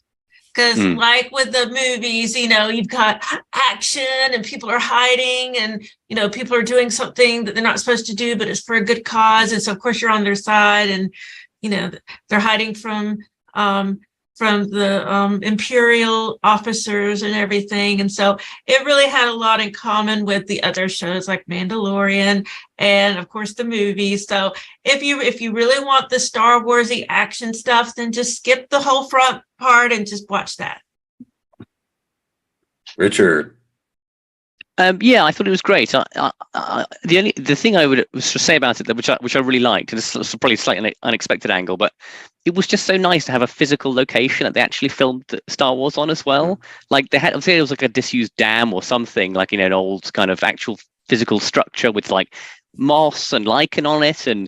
[SPEAKER 6] Because like with the movies, you've got action and people are hiding and, people are doing something that they're not supposed to do, but it's for a good cause. And so, of course, you're on their side and, they're hiding from the Imperial officers and everything. And so it really had a lot in common with the other shows like Mandalorian and, of course, the movies. So if you really want the Star Warsy action stuff, then just skip the whole front part and just watch that.
[SPEAKER 1] Richard?
[SPEAKER 7] Yeah, I thought it was great. The thing I would say about it, which I really liked, and this is probably a slightly unexpected angle, but it was just so nice to have a physical location that they actually filmed Star Wars on as well. Like they had, I'd say it was like a disused dam or something, like an old kind of actual physical structure with like moss and lichen on it and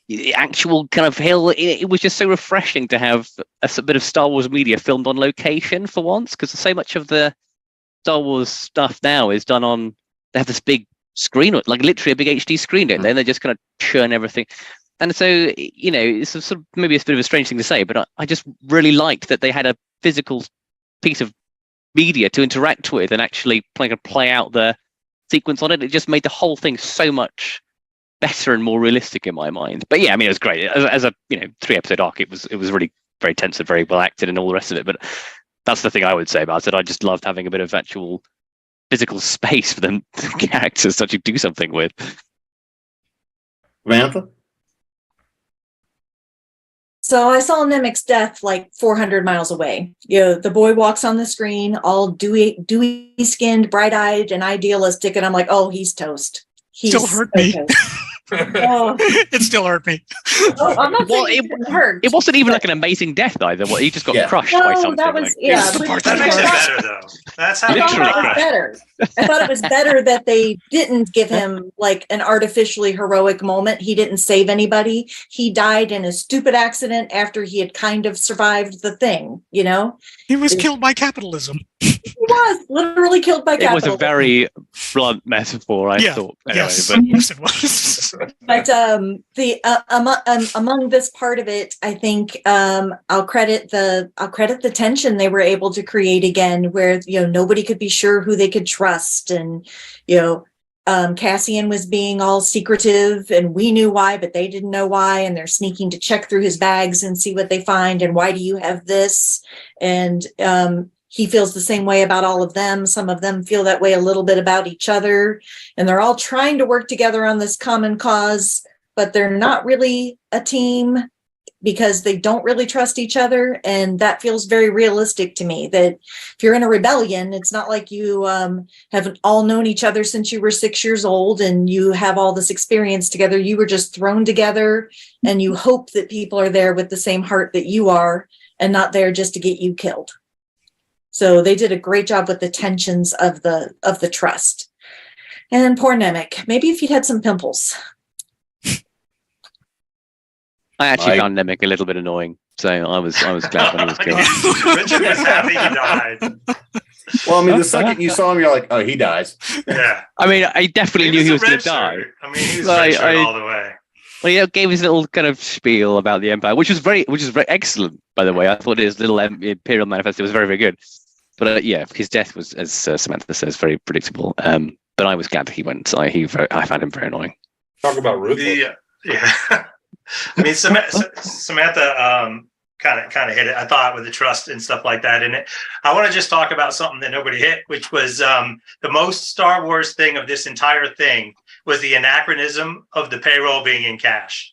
[SPEAKER 7] the actual kind of hill. It was just so refreshing to have a bit of Star Wars media filmed on location for once, because so much of the Star Wars stuff now is done on, they have this big screen, like literally a big HD screen, don't they? And they just kind of churn everything. And so, it's sort of, maybe it's a bit of a strange thing to say, but I just really liked that they had a physical piece of media to interact with and actually play out the sequence on it. It just made the whole thing so much better and more realistic in my mind. But yeah, I mean, it was great. As a 3-episode arc, it was really very tense and very well acted and all the rest of it. But that's the thing I would say about it. I just loved having a bit of actual physical space for them characters to actually do something with.
[SPEAKER 1] Samantha?
[SPEAKER 2] So I saw Nemec's death like 400 miles away. The boy walks on the screen, all dewy skinned, bright eyed, and idealistic, and I'm like, oh, he's toast.
[SPEAKER 5] Still hurt me.
[SPEAKER 2] Oh.
[SPEAKER 5] It still hurt me.
[SPEAKER 2] Oh, I'm not saying it hurt.
[SPEAKER 7] It wasn't even like an amazing death either. He just got crushed by something.
[SPEAKER 2] That was,
[SPEAKER 3] That makes it better, though. That's how
[SPEAKER 7] Literally
[SPEAKER 2] it was better. I thought it was better that they didn't give him like an artificially heroic moment. He didn't save anybody. He died in a stupid accident after he had kind of survived the thing,
[SPEAKER 5] He was killed by capitalism.
[SPEAKER 2] He was literally killed by capitalism.
[SPEAKER 7] It was a very blunt metaphor, I thought. Anyway,
[SPEAKER 5] yes, it was.
[SPEAKER 2] But among this part of it, I think I'll credit the tension they were able to create again, where nobody could be sure who they could trust, and Cassian was being all secretive, and we knew why, but they didn't know why, and they're sneaking to check through his bags and see what they find, and why do you have this? And he feels the same way about all of them. Some of them feel that way a little bit about each other, and they're all trying to work together on this common cause, but they're not really a team because they don't really trust each other. And that feels very realistic to me, that if you're in a rebellion, it's not like you haven't all known each other since you were 6 years old and you have all this experience together. You were just thrown together, and you hope that people are there with the same heart that you are and not there just to get you killed. So they did a great job with the tensions of the trust. And poor Nemec, maybe if he'd had some pimples.
[SPEAKER 7] I actually found Nemec a little bit annoying, so I was glad when he was killed.
[SPEAKER 3] Richard was happy he died.
[SPEAKER 1] Well, I mean, the second you saw him, you're like, oh, he dies.
[SPEAKER 3] Yeah.
[SPEAKER 7] I mean, I definitely knew he was going to die.
[SPEAKER 3] I mean, he was red shirt all the way.
[SPEAKER 7] Well, yeah, gave his little kind of spiel about the Empire, which was very excellent, by the way. I thought his little Imperial manifesto was very, very good. But yeah, his death was, as Samantha says, very predictable. But I was glad that he went. I found him very annoying.
[SPEAKER 4] Talk about ruthless.
[SPEAKER 3] Yeah. I mean, Samantha kind of hit it, I thought, with the trust and stuff like that. And I want to just talk about something that nobody hit, which was the most Star Wars thing of this entire thing was the anachronism of the payroll being in cash.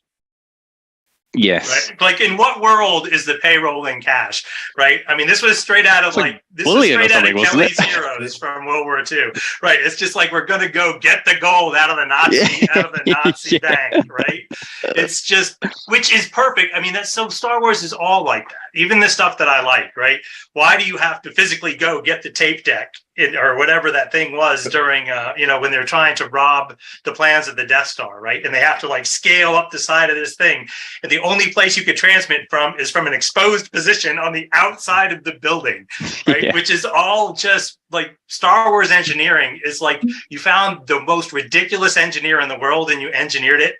[SPEAKER 7] Yes.
[SPEAKER 3] Right? Like, in what world is the payroll in cash? Right. I mean, this was straight out of Kelly's Heroes from World War II. Right. It's just like, we're going to go get the gold out of the Nazi bank. Right. It's just, which is perfect. I mean, that's so Star Wars is all like that. even the stuff that I like, right? Why do you have to physically go get the tape deck or whatever that thing was during, when they're trying to rob the plans of the Death Star, right? And they have to like scale up the side of this thing. And the only place you could transmit from is from an exposed position on the outside of the building, right? Yeah. Which is all just like Star Wars engineering is like you found the most ridiculous engineer in the world and you engineered it.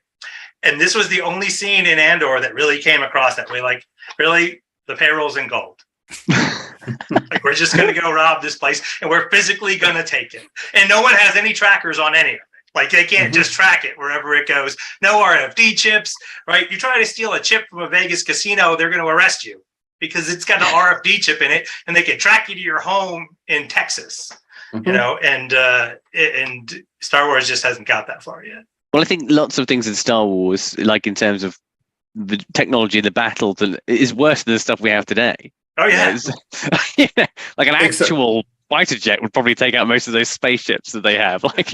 [SPEAKER 3] And this was the only scene in Andor that really came across that way. Like, really, the payroll's in gold. Like, we're just going to go rob this place and we're physically going to take it. And no one has any trackers on any of it. Like, they can't just track it wherever it goes. No RFD chips, right? You try to steal a chip from a Vegas casino, they're going to arrest you because it's got an RFD chip in it and they can track you to your home in Texas, and Star Wars just hasn't got that far yet.
[SPEAKER 7] Well, I think lots of things in Star Wars, like in terms of the technology in the battles, is worse than the stuff we have today.
[SPEAKER 3] Oh, yeah.
[SPEAKER 7] Like an actual fighter jet would probably take out most of those spaceships that they have. Like,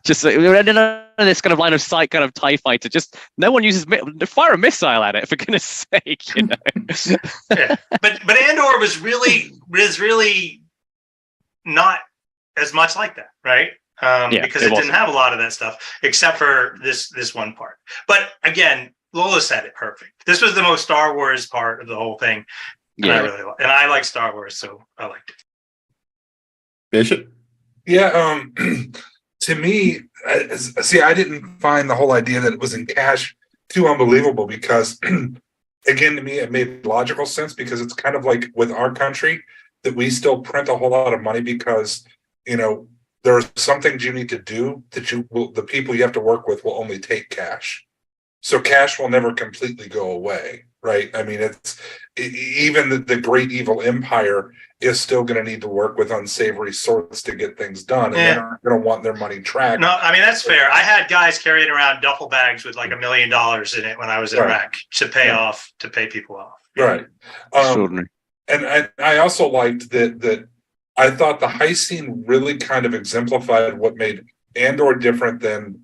[SPEAKER 7] just this kind of line of sight kind of TIE fighter. Just no one uses fire a missile at it, for goodness sake.
[SPEAKER 3] Yeah. But Andor was really not as much like that, right? Because it didn't have a lot of that stuff except for this one part. But again, Lola said it perfect. This was the most Star Wars part of the whole thing. And I like Star Wars, so I liked it.
[SPEAKER 1] Bishop?
[SPEAKER 4] Yeah, to me, I didn't find the whole idea that it was in cash too unbelievable because, again, to me, it made logical sense because it's kind of like with our country that we still print a whole lot of money because, there are some things you need to do that the people you have to work with will only take cash. So cash will never completely go away, right? I mean, it's even the great evil empire is still going to need to work with unsavory sorts to get things done, and they're going to want their money tracked.
[SPEAKER 3] No, I mean, that's fair. I had guys carrying around duffel bags with like $1 million in it when I was in Iraq to pay people off.
[SPEAKER 4] Right.
[SPEAKER 7] Extraordinary.
[SPEAKER 4] And I also liked that I thought the heist scene really kind of exemplified what made Andor different than,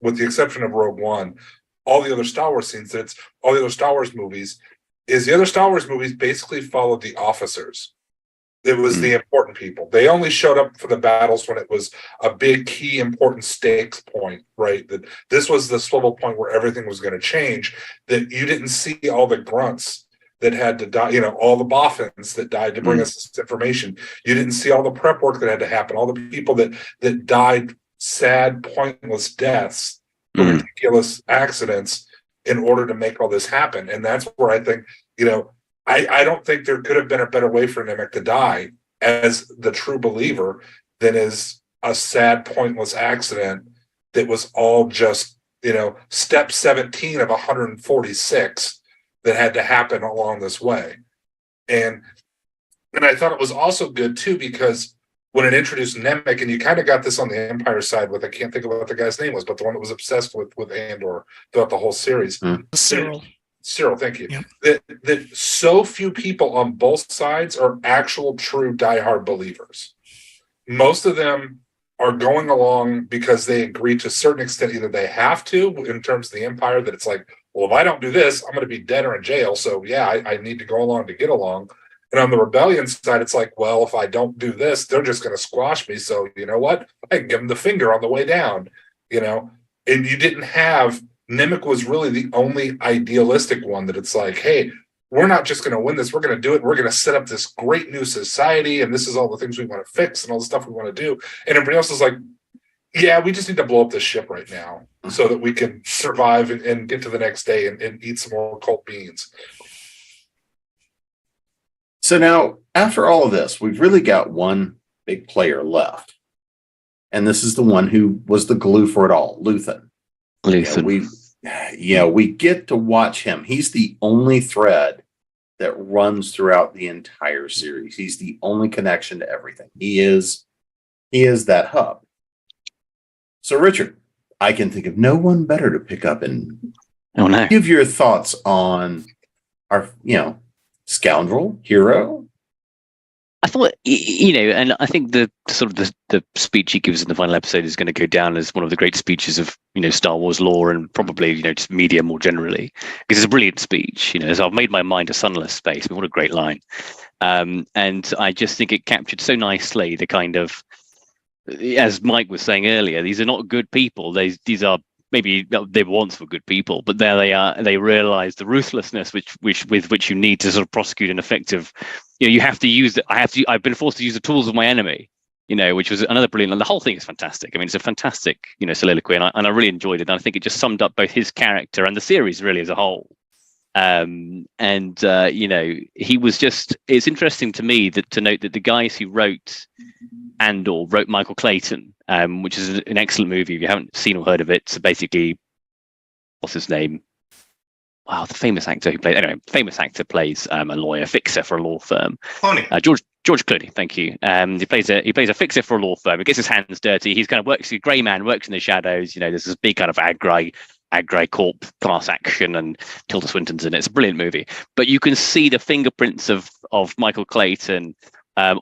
[SPEAKER 4] with the exception of Rogue One, all the other Star Wars scenes, all the other Star Wars movies, is the other Star Wars movies basically followed the officers. It was the important people. They only showed up for the battles when it was a big, key, important stakes point, right? That this was the swivel point where everything was going to change, that you didn't see all the grunts that had to die, all the boffins that died to bring us this information. You didn't see all the prep work that had to happen, all the people that died sad, pointless deaths, ridiculous accidents in order to make all this happen. And that's where I think, I don't think there could have been a better way for Nemec to die as the true believer than as a sad, pointless accident that was all just, step 17 of 146 that had to happen along this way. And I thought it was also good too, because when it introduced Nemec, and you kind of got this on the Empire side with, I can't think of what the guy's name was, but the one that was obsessed with Andor throughout the whole series. Cyril, thank you. Yep. That so few people on both sides are actual true diehard believers. Most of them are going along because they agree to a certain extent, either they have to in terms of the Empire, that it's like, well, if I don't do this, I'm going to be dead or in jail. So I need to go along to get along. And on the rebellion side, it's like, well, if I don't do this, they're just going to squash me. So you know what? I can give them the finger on the way down, And you didn't have, Nemec was really the only idealistic one that it's like, hey, we're not just going to win this. We're going to do it. We're going to set up this great new society. And this is all the things we want to fix and all the stuff we want to do. And everybody else is like, yeah, we just need to blow up this ship right now so that we can survive and get to the next day and eat some more cold beans.
[SPEAKER 1] So now, after all of this, we've really got one big player left. And this is the one who was the glue for it all, Luthen. We get to watch him. He's the only thread that runs throughout the entire series. He's the only connection to everything. He is that hub. So, Richard, I can think of no one better to pick up and give your thoughts on our, scoundrel, hero,
[SPEAKER 7] I thought, you know, and I think the sort of the speech he gives in the final episode is going to go down as one of the great speeches of, you know, Star Wars lore and probably, you know, just media more generally, because it's a brilliant speech. You know, so I've made my mind a sunless space. What a great line. And I just think it captured so nicely the kind of, as Mike was saying earlier, these are not good people. These are, maybe they once were good people, but there they are. They realize the ruthlessness with which you need to sort of prosecute an effective. You know, you have to use. I've been forced to use the tools of my enemy. You know, which was another brilliant. And the whole thing is fantastic. I mean, it's a fantastic, you know, soliloquy, and I really enjoyed it. And I think it just summed up both his character and the series really as a whole. You know, he was just. It's interesting to me to note that the guys who wrote Andor wrote Michael Clayton, which is an excellent movie. If you haven't seen or heard of it, so basically, what's his name? Wow, the famous actor famous actor plays a lawyer fixer for a law firm. George Clooney, thank you. He plays a fixer for a law firm. He gets his hands dirty. He's kind of works. He's a grey man, works in the shadows. You know, there's this big kind of agri corp class action, and Tilda Swinton's in it. It's a brilliant movie. But you can see the fingerprints of Michael Clayton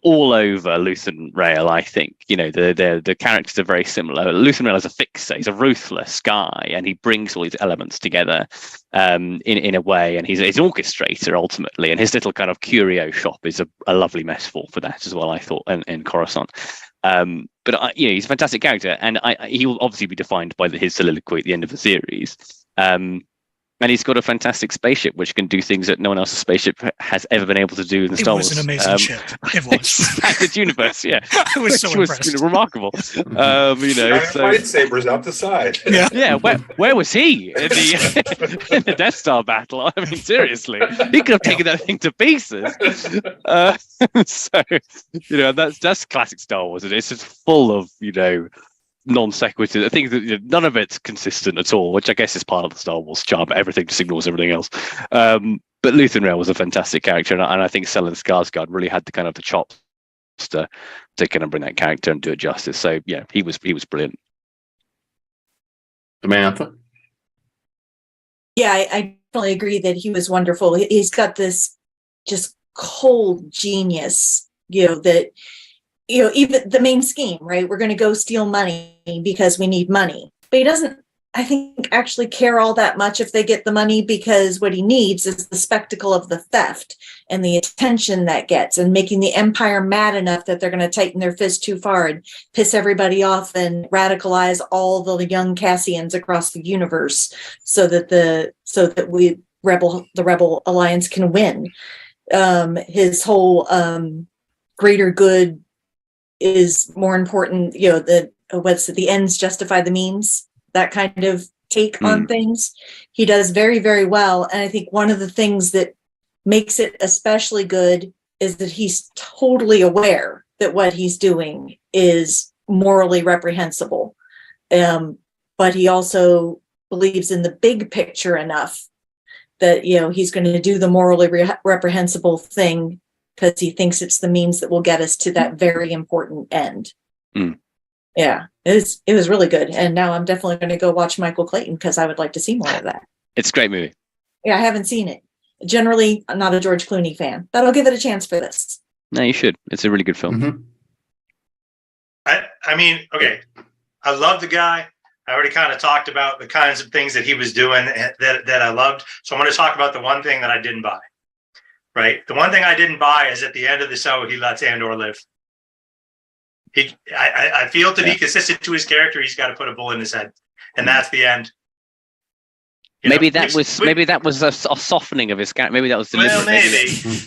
[SPEAKER 7] all over Luthen Rail. I think, you know, the characters are very similar. Luthen Rail is a fixer. He's a ruthless guy, and he brings all these elements together in a way. And he's an orchestrator ultimately. And his little kind of curio shop is a lovely metaphor for that as well, I thought, in Coruscant. But you know, he's a fantastic character, and he will obviously be defined by his soliloquy at the end of the series. And he's got a fantastic spaceship which can do things that no one else's spaceship has ever been able to do in the Star Wars.
[SPEAKER 5] It was an amazing ship. It was.
[SPEAKER 7] Expanded universe, yeah.
[SPEAKER 5] I was so impressed.
[SPEAKER 7] You know, remarkable. You know, so,
[SPEAKER 4] lightsabers out the side.
[SPEAKER 7] Yeah. Where was he in the Death Star battle? I mean, seriously, he could have taken that thing to pieces. So, you know, that's classic Star Wars. It's just full of, you know, non sequitur. I think that, you know, none of it's consistent at all, which I guess is part of the Star Wars charm. Everything just ignores everything else. But Luthen Rail was a fantastic character, and I think Stellan Skarsgård really had the kind of the chops to kind of bring that character and do it justice. So yeah, he was brilliant.
[SPEAKER 1] Samantha?
[SPEAKER 2] Yeah, I definitely agree that he was wonderful. He's got this just cold genius, you know, that, you know, even the main scheme, right? We're going to go steal money because we need money. But he doesn't, I think, actually care all that much if they get the money, because what he needs is the spectacle of the theft and the attention that gets, and making the Empire mad enough that they're going to tighten their fist too far and piss everybody off and radicalize all the young Cassians across the universe so that the Rebel Alliance can win. His whole greater good is more important, you know, the ends justify the means, that kind of take on things. He does very, very well. And I think one of the things that makes it especially good is that he's totally aware that what he's doing is morally reprehensible. But he also believes in the big picture enough that, you know, he's going to do the morally reprehensible thing because he thinks it's the means that will get us to that very important end. Yeah, it was really good. And now I'm definitely going to go watch Michael Clayton because I would like to see more of that.
[SPEAKER 7] It's a great movie.
[SPEAKER 2] Yeah, I haven't seen it. Generally, I'm not a George Clooney fan, but I'll give it a chance for this.
[SPEAKER 7] No, you should. It's a really good film.
[SPEAKER 1] Mm-hmm.
[SPEAKER 3] I mean, okay, I love the guy. I already kind of talked about the kinds of things that he was doing that I loved. So I'm going to talk about the one thing that I didn't buy. Right. The one thing I didn't buy is at the end of the show, he lets Andor live. I feel to be consistent to his character, he's got to put a bullet in his head, and that's the end.
[SPEAKER 7] Maybe that was a softening of his character. Maybe that was deliberate.
[SPEAKER 3] Well,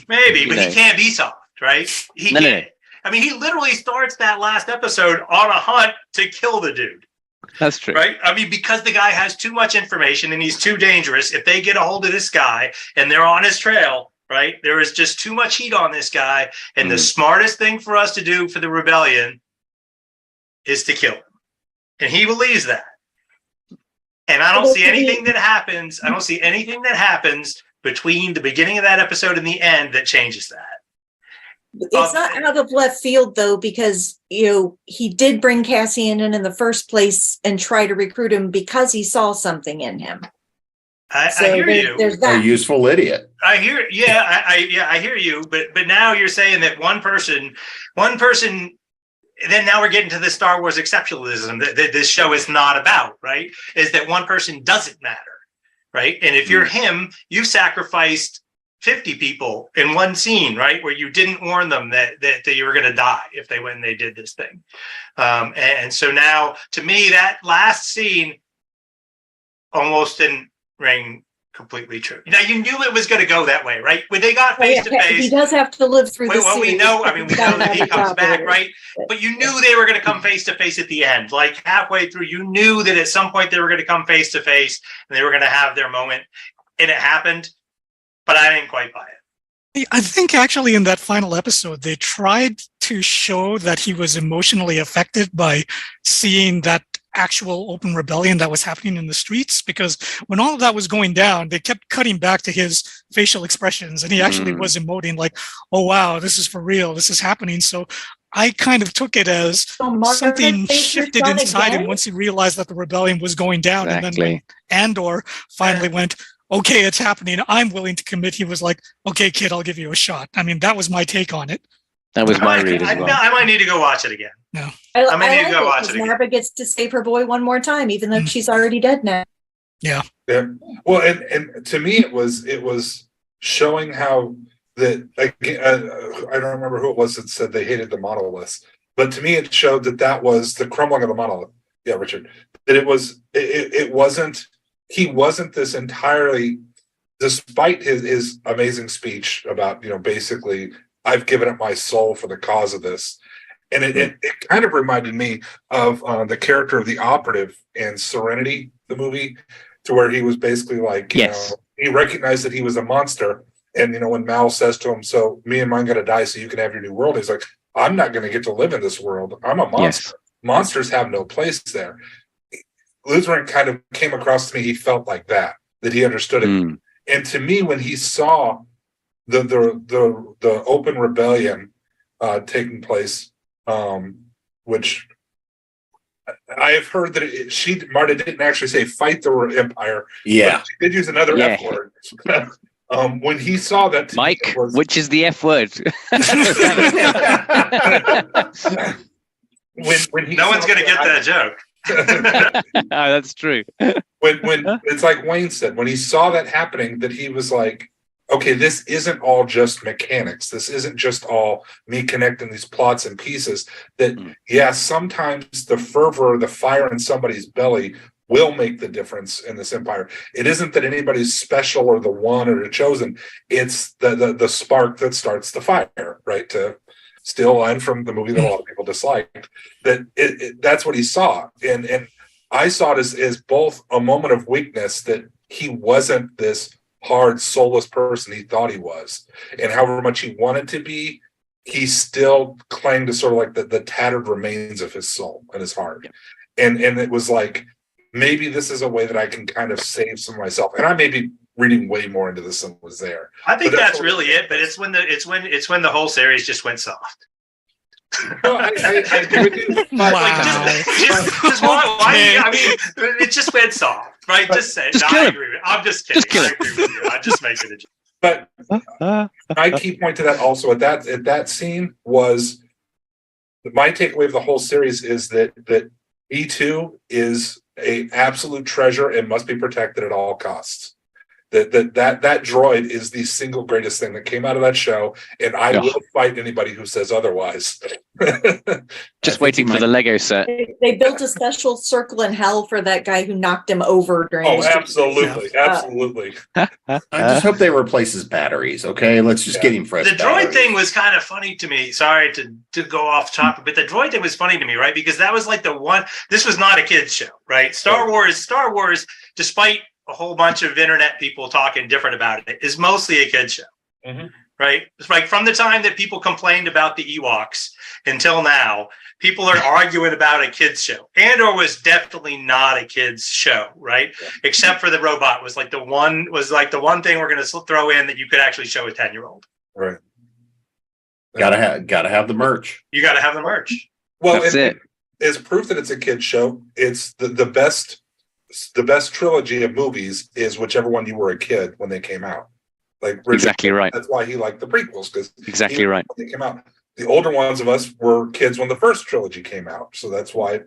[SPEAKER 3] maybe, but he can't be soft, right? He can't.
[SPEAKER 7] No.
[SPEAKER 3] I mean, he literally starts that last episode on a hunt to kill the dude.
[SPEAKER 7] That's true.
[SPEAKER 3] Right? I mean, because the guy has too much information and he's too dangerous. If they get a hold of this guy and they're on his trail, right? There is just too much heat on this guy. And the smartest thing for us to do for the rebellion is to kill him. And he believes that. And I don't see anything that happens. I don't see anything that happens between the beginning of that episode and the end that changes that.
[SPEAKER 2] It's not out of left field, though, because, you know, he did bring Cassian in the first place and try to recruit him because he saw something in him.
[SPEAKER 3] I hear you.
[SPEAKER 2] There's
[SPEAKER 1] A
[SPEAKER 2] that.
[SPEAKER 1] useful idiot.
[SPEAKER 3] I hear, yeah, I hear you. But now you're saying that one person. Then now we're getting to the Star Wars exceptionalism that this show is not about, right? Is that one person doesn't matter, right? And if you're him, you've sacrificed 50 people in one scene, right? Where you didn't warn them that you were going to die if they went and they did this thing. And so now, to me, that last scene almost didn't ring completely true. Now you knew it was going to go that way, right? When they got face to face,
[SPEAKER 2] he does have to live through this.
[SPEAKER 3] well, we know that he comes back, right? But you knew they were going to come face to face at the end. Like halfway through, you knew that at some point they were going to come face to face and they were going to have their moment, and it happened. But I didn't quite buy it.
[SPEAKER 5] I think actually in that final episode, they tried to show that he was emotionally affected by seeing that actual open rebellion that was happening in the streets, because when all of that was going down, they kept cutting back to his facial expressions, and he actually was emoting like, oh wow, this is for real, this is happening. So I kind of took it as something shifted inside him once he realized that the rebellion was going down.
[SPEAKER 7] Exactly.
[SPEAKER 5] And then when Andor finally went, okay, it's happening, I'm willing to commit, he was like, okay kid, I'll give you a shot. I mean, that was my take on it.
[SPEAKER 7] That was my read as well.
[SPEAKER 3] I might need to go watch it again.
[SPEAKER 5] No.
[SPEAKER 3] I might need to go watch it again.
[SPEAKER 2] Marva gets to save her boy one more time, even though she's already dead now.
[SPEAKER 5] Yeah.
[SPEAKER 4] Well, and to me, it was showing how that, I don't remember who it was that said they hated the monoliths, but to me, it showed that was the crumbling of the monolith. Yeah, Richard. That it wasn't, he wasn't this entirely, despite his amazing speech about, basically, I've given up my soul for the cause of this. And it kind of reminded me of the character of the operative in Serenity, the movie, to where he was basically like, he recognized that he was a monster. And, when Mal says to him, so me and mine going to die so you can have your new world. He's like, I'm not going to get to live in this world. I'm a monster. Yes. Monsters have no place there. Lutheran kind of came across to me. He felt like that he understood it. And to me, when he saw the open rebellion taking place, which I have heard that Marta didn't actually say fight the Empire.
[SPEAKER 1] Yeah,
[SPEAKER 4] she did use another F word. When he saw that,
[SPEAKER 7] Mike, which is the F word?
[SPEAKER 3] when no one's going to get that joke.
[SPEAKER 7] That's true.
[SPEAKER 4] When it's like Wayne said, when he saw that happening, that he was like, okay, this isn't all just mechanics. This isn't just all me connecting these plots and pieces. That, sometimes the fervor, the fire in somebody's belly will make the difference in this empire. It isn't that anybody's special or the one or the chosen. It's the spark that starts the fire, right? To steal a line from the movie that a lot of people disliked, that's what he saw. And I saw it as both a moment of weakness, that he wasn't this hard, soulless person he thought he was, and however much he wanted to be, he still claimed to sort of like the tattered remains of his soul and his heart. And it was like, maybe this is a way that I can kind of save some of myself. And I may be reading way more into this than was there.
[SPEAKER 3] I think that's really it. But it's when the whole series just went soft.
[SPEAKER 4] Well, I agree with you.
[SPEAKER 5] Wow.
[SPEAKER 3] Just why? I mean, it just went soft, right? Just say. I agree with you. I'm just kidding. I agree with you. I'm just making it.
[SPEAKER 4] But my key point to that also at that scene was, my takeaway of the whole series is that B2 is an absolute treasure and must be protected at all costs. That droid is the single greatest thing that came out of that show, and I will fight anybody who says otherwise.
[SPEAKER 7] Just waiting for the Lego set.
[SPEAKER 2] They built a special circle in hell for that guy who knocked him over during.
[SPEAKER 4] Oh, absolutely.
[SPEAKER 1] I just hope they replace his batteries. Okay, let's just get him fresh.
[SPEAKER 3] The droid thing was kind of funny to me. Sorry to go off topic, but the droid thing was funny to me, right? Because that was like the one. This was not a kids show, right? Star Wars, despite a whole bunch of internet people talking different about it, is mostly a kid show, right? It's like from the time that people complained about the Ewoks until now, people are arguing about a kids show. Andor was definitely not a kids show, right? Except for the robot was like the one thing we're going to throw in that you could actually show a 10-year-old.
[SPEAKER 4] Right.
[SPEAKER 1] Gotta have the merch.
[SPEAKER 3] You got to have the merch.
[SPEAKER 4] Well,
[SPEAKER 7] that's it.
[SPEAKER 4] As proof that it's a kids show, it's the best the best trilogy of movies is whichever one you were a kid when they came out. Like Richard,
[SPEAKER 7] Exactly right.
[SPEAKER 4] That's why he liked the prequels, because
[SPEAKER 7] Exactly right.
[SPEAKER 4] when they came out. The older ones of us were kids when the first trilogy came out, so that's why.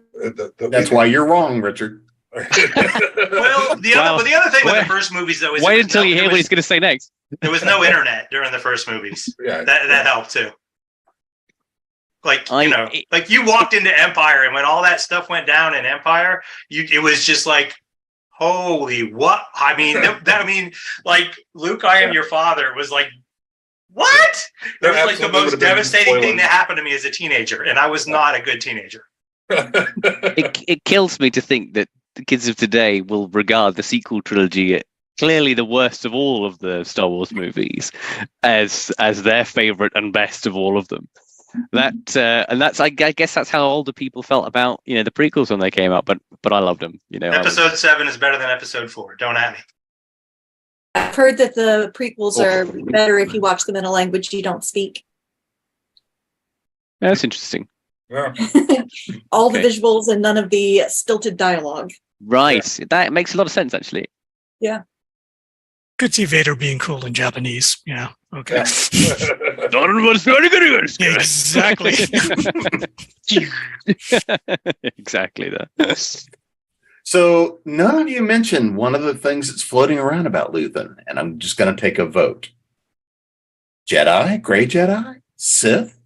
[SPEAKER 1] That's why you're wrong, Richard.
[SPEAKER 3] Well, the other thing with the first movies though is
[SPEAKER 7] wait until you hear what he's going to say next.
[SPEAKER 3] There was no internet during the first movies.
[SPEAKER 4] Yeah,
[SPEAKER 3] that helped too. Like like you walked into Empire, and when all that stuff went down in Empire, it was just like, holy what? I mean, like Luke, I am your father was like, what? It was like the most devastating thing that happened to me as a teenager, and I was not a good teenager.
[SPEAKER 7] It kills me to think that the kids of today will regard the sequel trilogy, clearly the worst of all of the Star Wars movies, as their favorite and best of all of them. I guess that's how older people felt about the prequels when they came out. But I loved them.
[SPEAKER 3] Episode 7 is better than Episode 4. Don't at me.
[SPEAKER 2] I've heard that the prequels are better if you watch them in a language you don't speak.
[SPEAKER 7] That's interesting.
[SPEAKER 4] Yeah.
[SPEAKER 2] All the visuals and none of the stilted dialogue.
[SPEAKER 7] Right. Yeah. That makes a lot of sense, actually.
[SPEAKER 2] Yeah.
[SPEAKER 5] Could see Vader being cool in Japanese. Yeah. Okay. Exactly.
[SPEAKER 7] Exactly that.
[SPEAKER 1] So none of you mentioned one of the things that's floating around about Luthen, and I'm just going to take a vote. Jedi, Gray Jedi, Sith?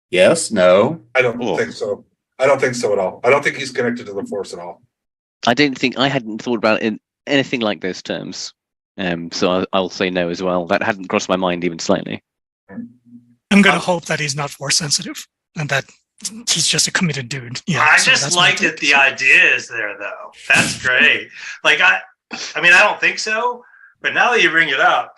[SPEAKER 1] Yes, no?
[SPEAKER 4] I don't think so. I don't think so at all. I don't think he's connected to the Force at all.
[SPEAKER 7] I hadn't thought about it in anything like those terms. So I'll say no as well. That hadn't crossed my mind even slightly.
[SPEAKER 5] I'm going to hope that he's not Force sensitive and that he's just a committed dude. Yeah,
[SPEAKER 3] I just like that the idea is there, though. That's great. Like, I mean, I don't think so, but now that you bring it up,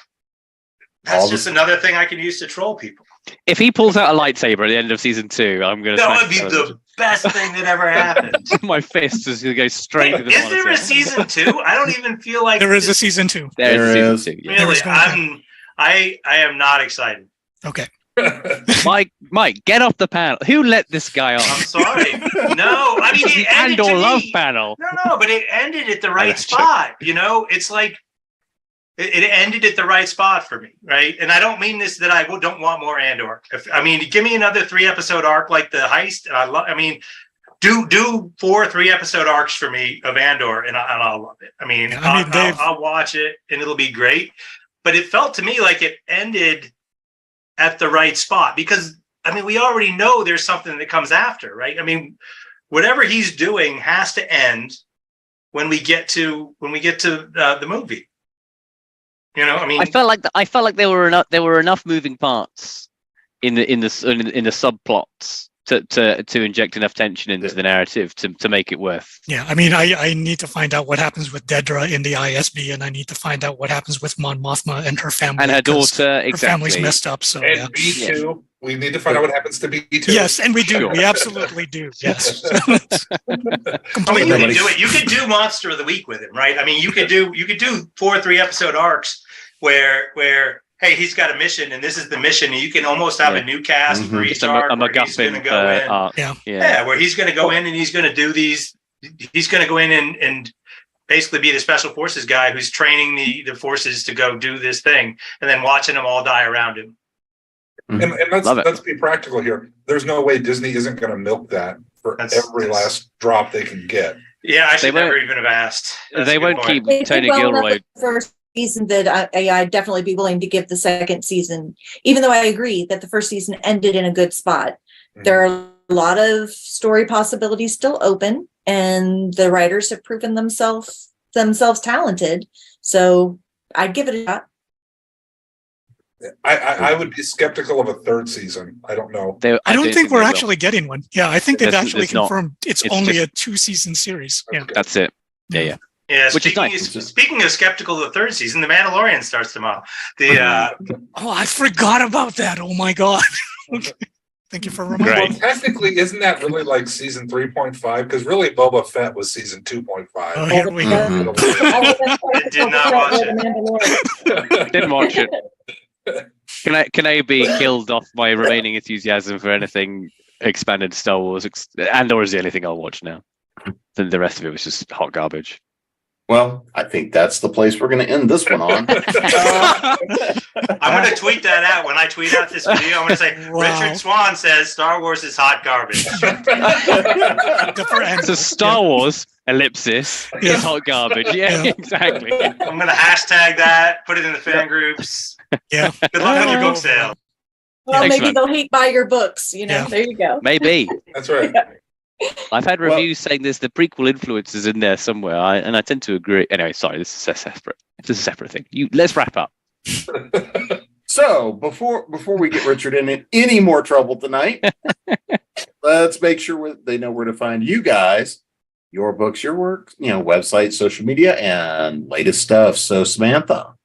[SPEAKER 3] that's just another thing I can use to troll people.
[SPEAKER 7] If he pulls out a lightsaber at the end of season 2, I'm going to.
[SPEAKER 3] That would be the best thing that ever happened.
[SPEAKER 7] My fist is going to go straight to the
[SPEAKER 3] monitor. Is there a season 2? I don't even feel like
[SPEAKER 5] there is a season 2.
[SPEAKER 7] There is. Season 2,
[SPEAKER 3] yeah. Really, I am not excited.
[SPEAKER 5] Okay.
[SPEAKER 7] Mike, get off the panel. Who let this guy on?
[SPEAKER 3] I'm sorry. No, I mean it ended
[SPEAKER 7] Andor love panel.
[SPEAKER 3] No, but it ended at the right spot. It's like it ended at the right spot for me, right? And I don't mean this that I don't want more Andor. Give me another 3-episode arc like the heist. Do 4 3-episode arcs for me of Andor, and I'll love it. I'll watch it, and it'll be great. But it felt to me like it ended at the right spot because we already know there's something that comes after, right? Whatever he's doing has to end when we get to the movie. I felt
[SPEAKER 7] like there were enough moving parts in the subplots to inject enough tension into the narrative to make it worth.
[SPEAKER 5] Yeah, I need to find out what happens with Dedra in the ISB, and I need to find out what happens with Mon Mothma and her family
[SPEAKER 7] and her daughter. Exactly,
[SPEAKER 5] her family's messed up. So
[SPEAKER 4] and B2, yeah. We need to find out what happens to B2.
[SPEAKER 5] Yes, and we do. Sure. We absolutely do. Yes.
[SPEAKER 3] Completely. You can do it. You could do Monster of the Week with him, right? You could do 4 3-episode arcs where. Hey, he's got a mission, and this is the mission. And you can almost have a new cast for each arc. Where he's going to go in. Where he's going to go in and he's going to do these. He's going to go in and basically be the special forces guy who's training the forces to go do this thing, and then watching them all die around him.
[SPEAKER 4] And let's be practical here. There's no way Disney isn't going to milk that for every last drop they can get.
[SPEAKER 3] Yeah, I should never even have asked.
[SPEAKER 7] They won't keep Tony Gilroy.
[SPEAKER 2] Season that I'd definitely be willing to give the second season, even though I agree that the first season ended in a good spot. Mm-hmm. There are a lot of story possibilities still open, and the writers have proven themselves talented. So I'd give it a shot.
[SPEAKER 4] I would be skeptical of a third season. I don't know.
[SPEAKER 5] I don't think we're actually getting one. Yeah, I think they've actually confirmed it's only a 2-season series. Yeah,
[SPEAKER 7] that's it. Yeah.
[SPEAKER 3] Yeah, speaking of skeptical of the third season, The Mandalorian starts tomorrow.
[SPEAKER 5] I forgot about that. Oh my god. Okay. Thank you for reminding me.
[SPEAKER 4] Well, technically, isn't that really like season 3.5? Because really, Boba Fett was season 2.5.
[SPEAKER 5] Oh, here we go.
[SPEAKER 3] I did not watch it.
[SPEAKER 7] Didn't watch it. Can I be killed off my remaining enthusiasm for anything expanded Star Wars? Andor is the only thing I'll watch now. Then the rest of it was just hot garbage.
[SPEAKER 1] Well, I think that's the place we're going to end this one on.
[SPEAKER 3] I'm going to tweet that out. When I tweet out this video, I'm going to say,
[SPEAKER 5] Wow.
[SPEAKER 3] Richard Swan says Star Wars is hot garbage.
[SPEAKER 7] So Star Wars, ellipsis,
[SPEAKER 5] Yeah.
[SPEAKER 7] is hot garbage. Yeah,
[SPEAKER 5] Yeah.
[SPEAKER 7] exactly.
[SPEAKER 3] I'm going to hashtag that, put it in the fan groups.
[SPEAKER 5] Yeah.
[SPEAKER 3] Good luck with your book sale.
[SPEAKER 2] Well, maybe
[SPEAKER 7] Excellent.
[SPEAKER 2] they'll hate buy your books, you know.
[SPEAKER 5] Yeah.
[SPEAKER 2] There you go.
[SPEAKER 7] Maybe.
[SPEAKER 4] That's right.
[SPEAKER 7] I've had
[SPEAKER 1] Well-
[SPEAKER 7] reviews saying there's the prequel influences in there somewhere, and I tend to agree. Anyway, sorry, this is a separate. This is a separate thing. Let's wrap up.
[SPEAKER 1] So before we get Richard in any more trouble tonight, let's make sure they know where to find you guys, your books, your work, website, social media, and latest stuff. So Samantha.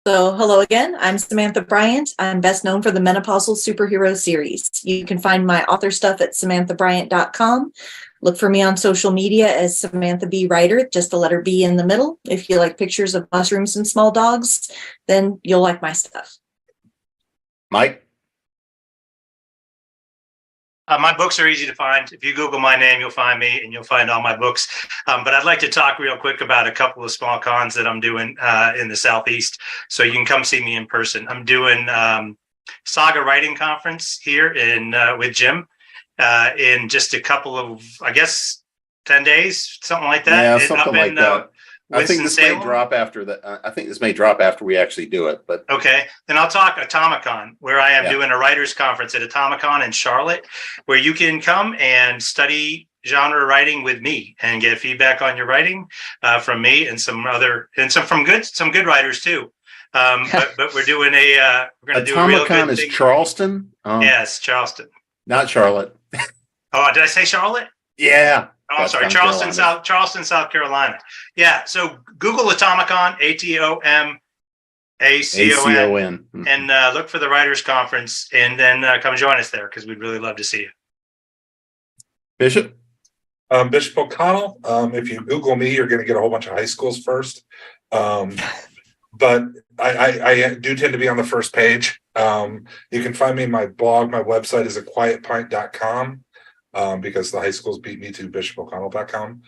[SPEAKER 2] So, hello again. I'm Samantha Bryant. I'm best known for the Menopausal Superhero series. You can find my author stuff at samanthabryant.com. Look for me on social media as Samantha B. Writer, just the letter B in the middle. If you like pictures of mushrooms and small dogs, then you'll like my stuff.
[SPEAKER 1] Mike.
[SPEAKER 3] My books are easy to find. If you Google my name, you'll find me and you'll find all my books. But I'd like to talk real quick about a couple of small cons that I'm doing in the Southeast. So you can come see me in person. I'm doing Saga Writing Conference here with Jim in just a couple of, I guess, 10 days, something like that.
[SPEAKER 1] Yeah,
[SPEAKER 3] And
[SPEAKER 1] something
[SPEAKER 3] up
[SPEAKER 1] like
[SPEAKER 3] in,
[SPEAKER 1] that. I think this may
[SPEAKER 3] Winston-Salem.
[SPEAKER 1] drop after that. I think this may drop after we actually do it, but
[SPEAKER 3] Okay, then I'll talk Atomicon, where I am
[SPEAKER 1] Yeah.
[SPEAKER 3] doing a writers conference at Atomicon in Charlotte, where you can come and study genre writing with me and get feedback on your writing from me and some good writers too. But we're doing we're going to do a real
[SPEAKER 1] Atomicon
[SPEAKER 3] good
[SPEAKER 1] is
[SPEAKER 3] thing.
[SPEAKER 1] Charleston.
[SPEAKER 3] Yes, Charleston.
[SPEAKER 1] Not Charlotte.
[SPEAKER 3] Oh, did I say Charlotte?
[SPEAKER 1] Yeah.
[SPEAKER 3] Oh, I'm
[SPEAKER 1] That's
[SPEAKER 3] sorry,
[SPEAKER 1] South Carolina.
[SPEAKER 3] Charleston, South Carolina. Yeah, so Google Atomicon, ATOMACON.
[SPEAKER 1] ACON.
[SPEAKER 3] And look for the writers conference and then come join us there because we'd really love to see you.
[SPEAKER 1] Bishop.
[SPEAKER 4] Bishop O'Connell. If you Google me, you're going to get a whole bunch of high schools first. But I do tend to be on the first page. You can find me in my blog. My website is aquietpint.com because the high schools beat me to bishopoconnell.com.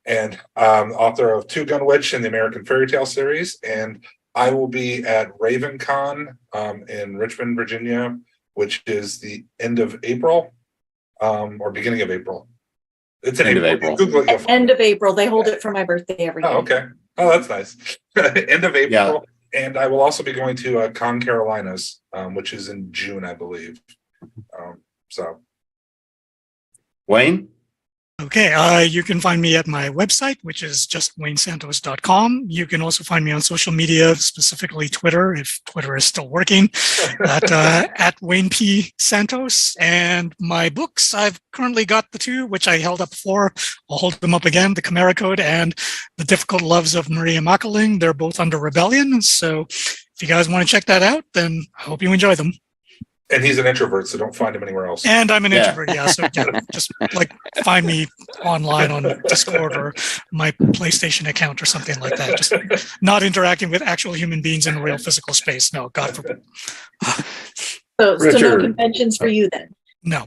[SPEAKER 4] And author of Two Gun Witch and the American Fairy Tale series. And I will be at RavenCon in Richmond, Virginia, which is the end of April or beginning of April. It's an
[SPEAKER 1] End of April.
[SPEAKER 4] Google it, you'll find
[SPEAKER 2] End
[SPEAKER 4] it.
[SPEAKER 2] of April. They hold it for my birthday every year.
[SPEAKER 4] Oh, okay. Oh, that's nice. End of April. And I will also be going to Con Carolinas, which is in June, I believe. So
[SPEAKER 1] Wayne.
[SPEAKER 5] Okay, you can find me at my website, which is just waynesantos.com. You can also find me on social media, specifically Twitter, if Twitter is still working, at Wayne P. Santos. And my books, I've currently got the two, which I held up before. I'll hold them up again, The Chimera Code and The Difficult Loves of Maria Makiling. They're both under Rebellion. So if you guys want to check that out, then I hope you enjoy them.
[SPEAKER 4] and he's an introvert, so don't find him anywhere else.
[SPEAKER 5] And I'm an
[SPEAKER 1] Yeah.
[SPEAKER 5] introvert, yeah. So yeah, just like find me online on Discord or my PlayStation account or something like that. Just not interacting with actual human beings in real physical space. No, God forbid.
[SPEAKER 2] So no
[SPEAKER 1] Richard.
[SPEAKER 2] conventions for you then.
[SPEAKER 5] No.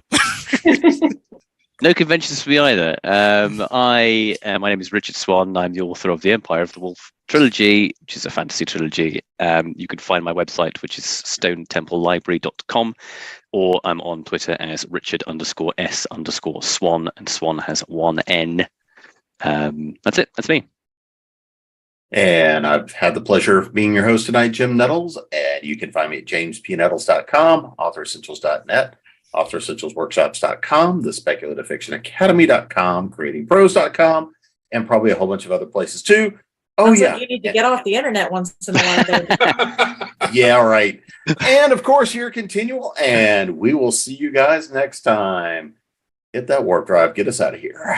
[SPEAKER 7] No conventions for me either. My name is Richard Swan. I'm the author of the Empire of the Wolf trilogy, which is a fantasy trilogy. You can find my website, which is stonetemplelibrary.com, or I'm on Twitter as Richard_S_Swan, and Swan has one N. That's it. That's me.
[SPEAKER 1] And I've had the pleasure of being your host tonight, Jim Nettles. And you can find me at jamespnettles.com, authoressentials.net, authoressentialsworkshops.com, the speculative fiction academy.com, creatingprose.com, and probably a whole bunch of other places too. Oh,
[SPEAKER 2] Sounds
[SPEAKER 1] yeah.
[SPEAKER 2] like you need to get off the internet once in a while. Then.
[SPEAKER 1] Yeah, right. And of course, you're ConTinual, and we will see you guys next time. Hit that warp drive. Get us out of here.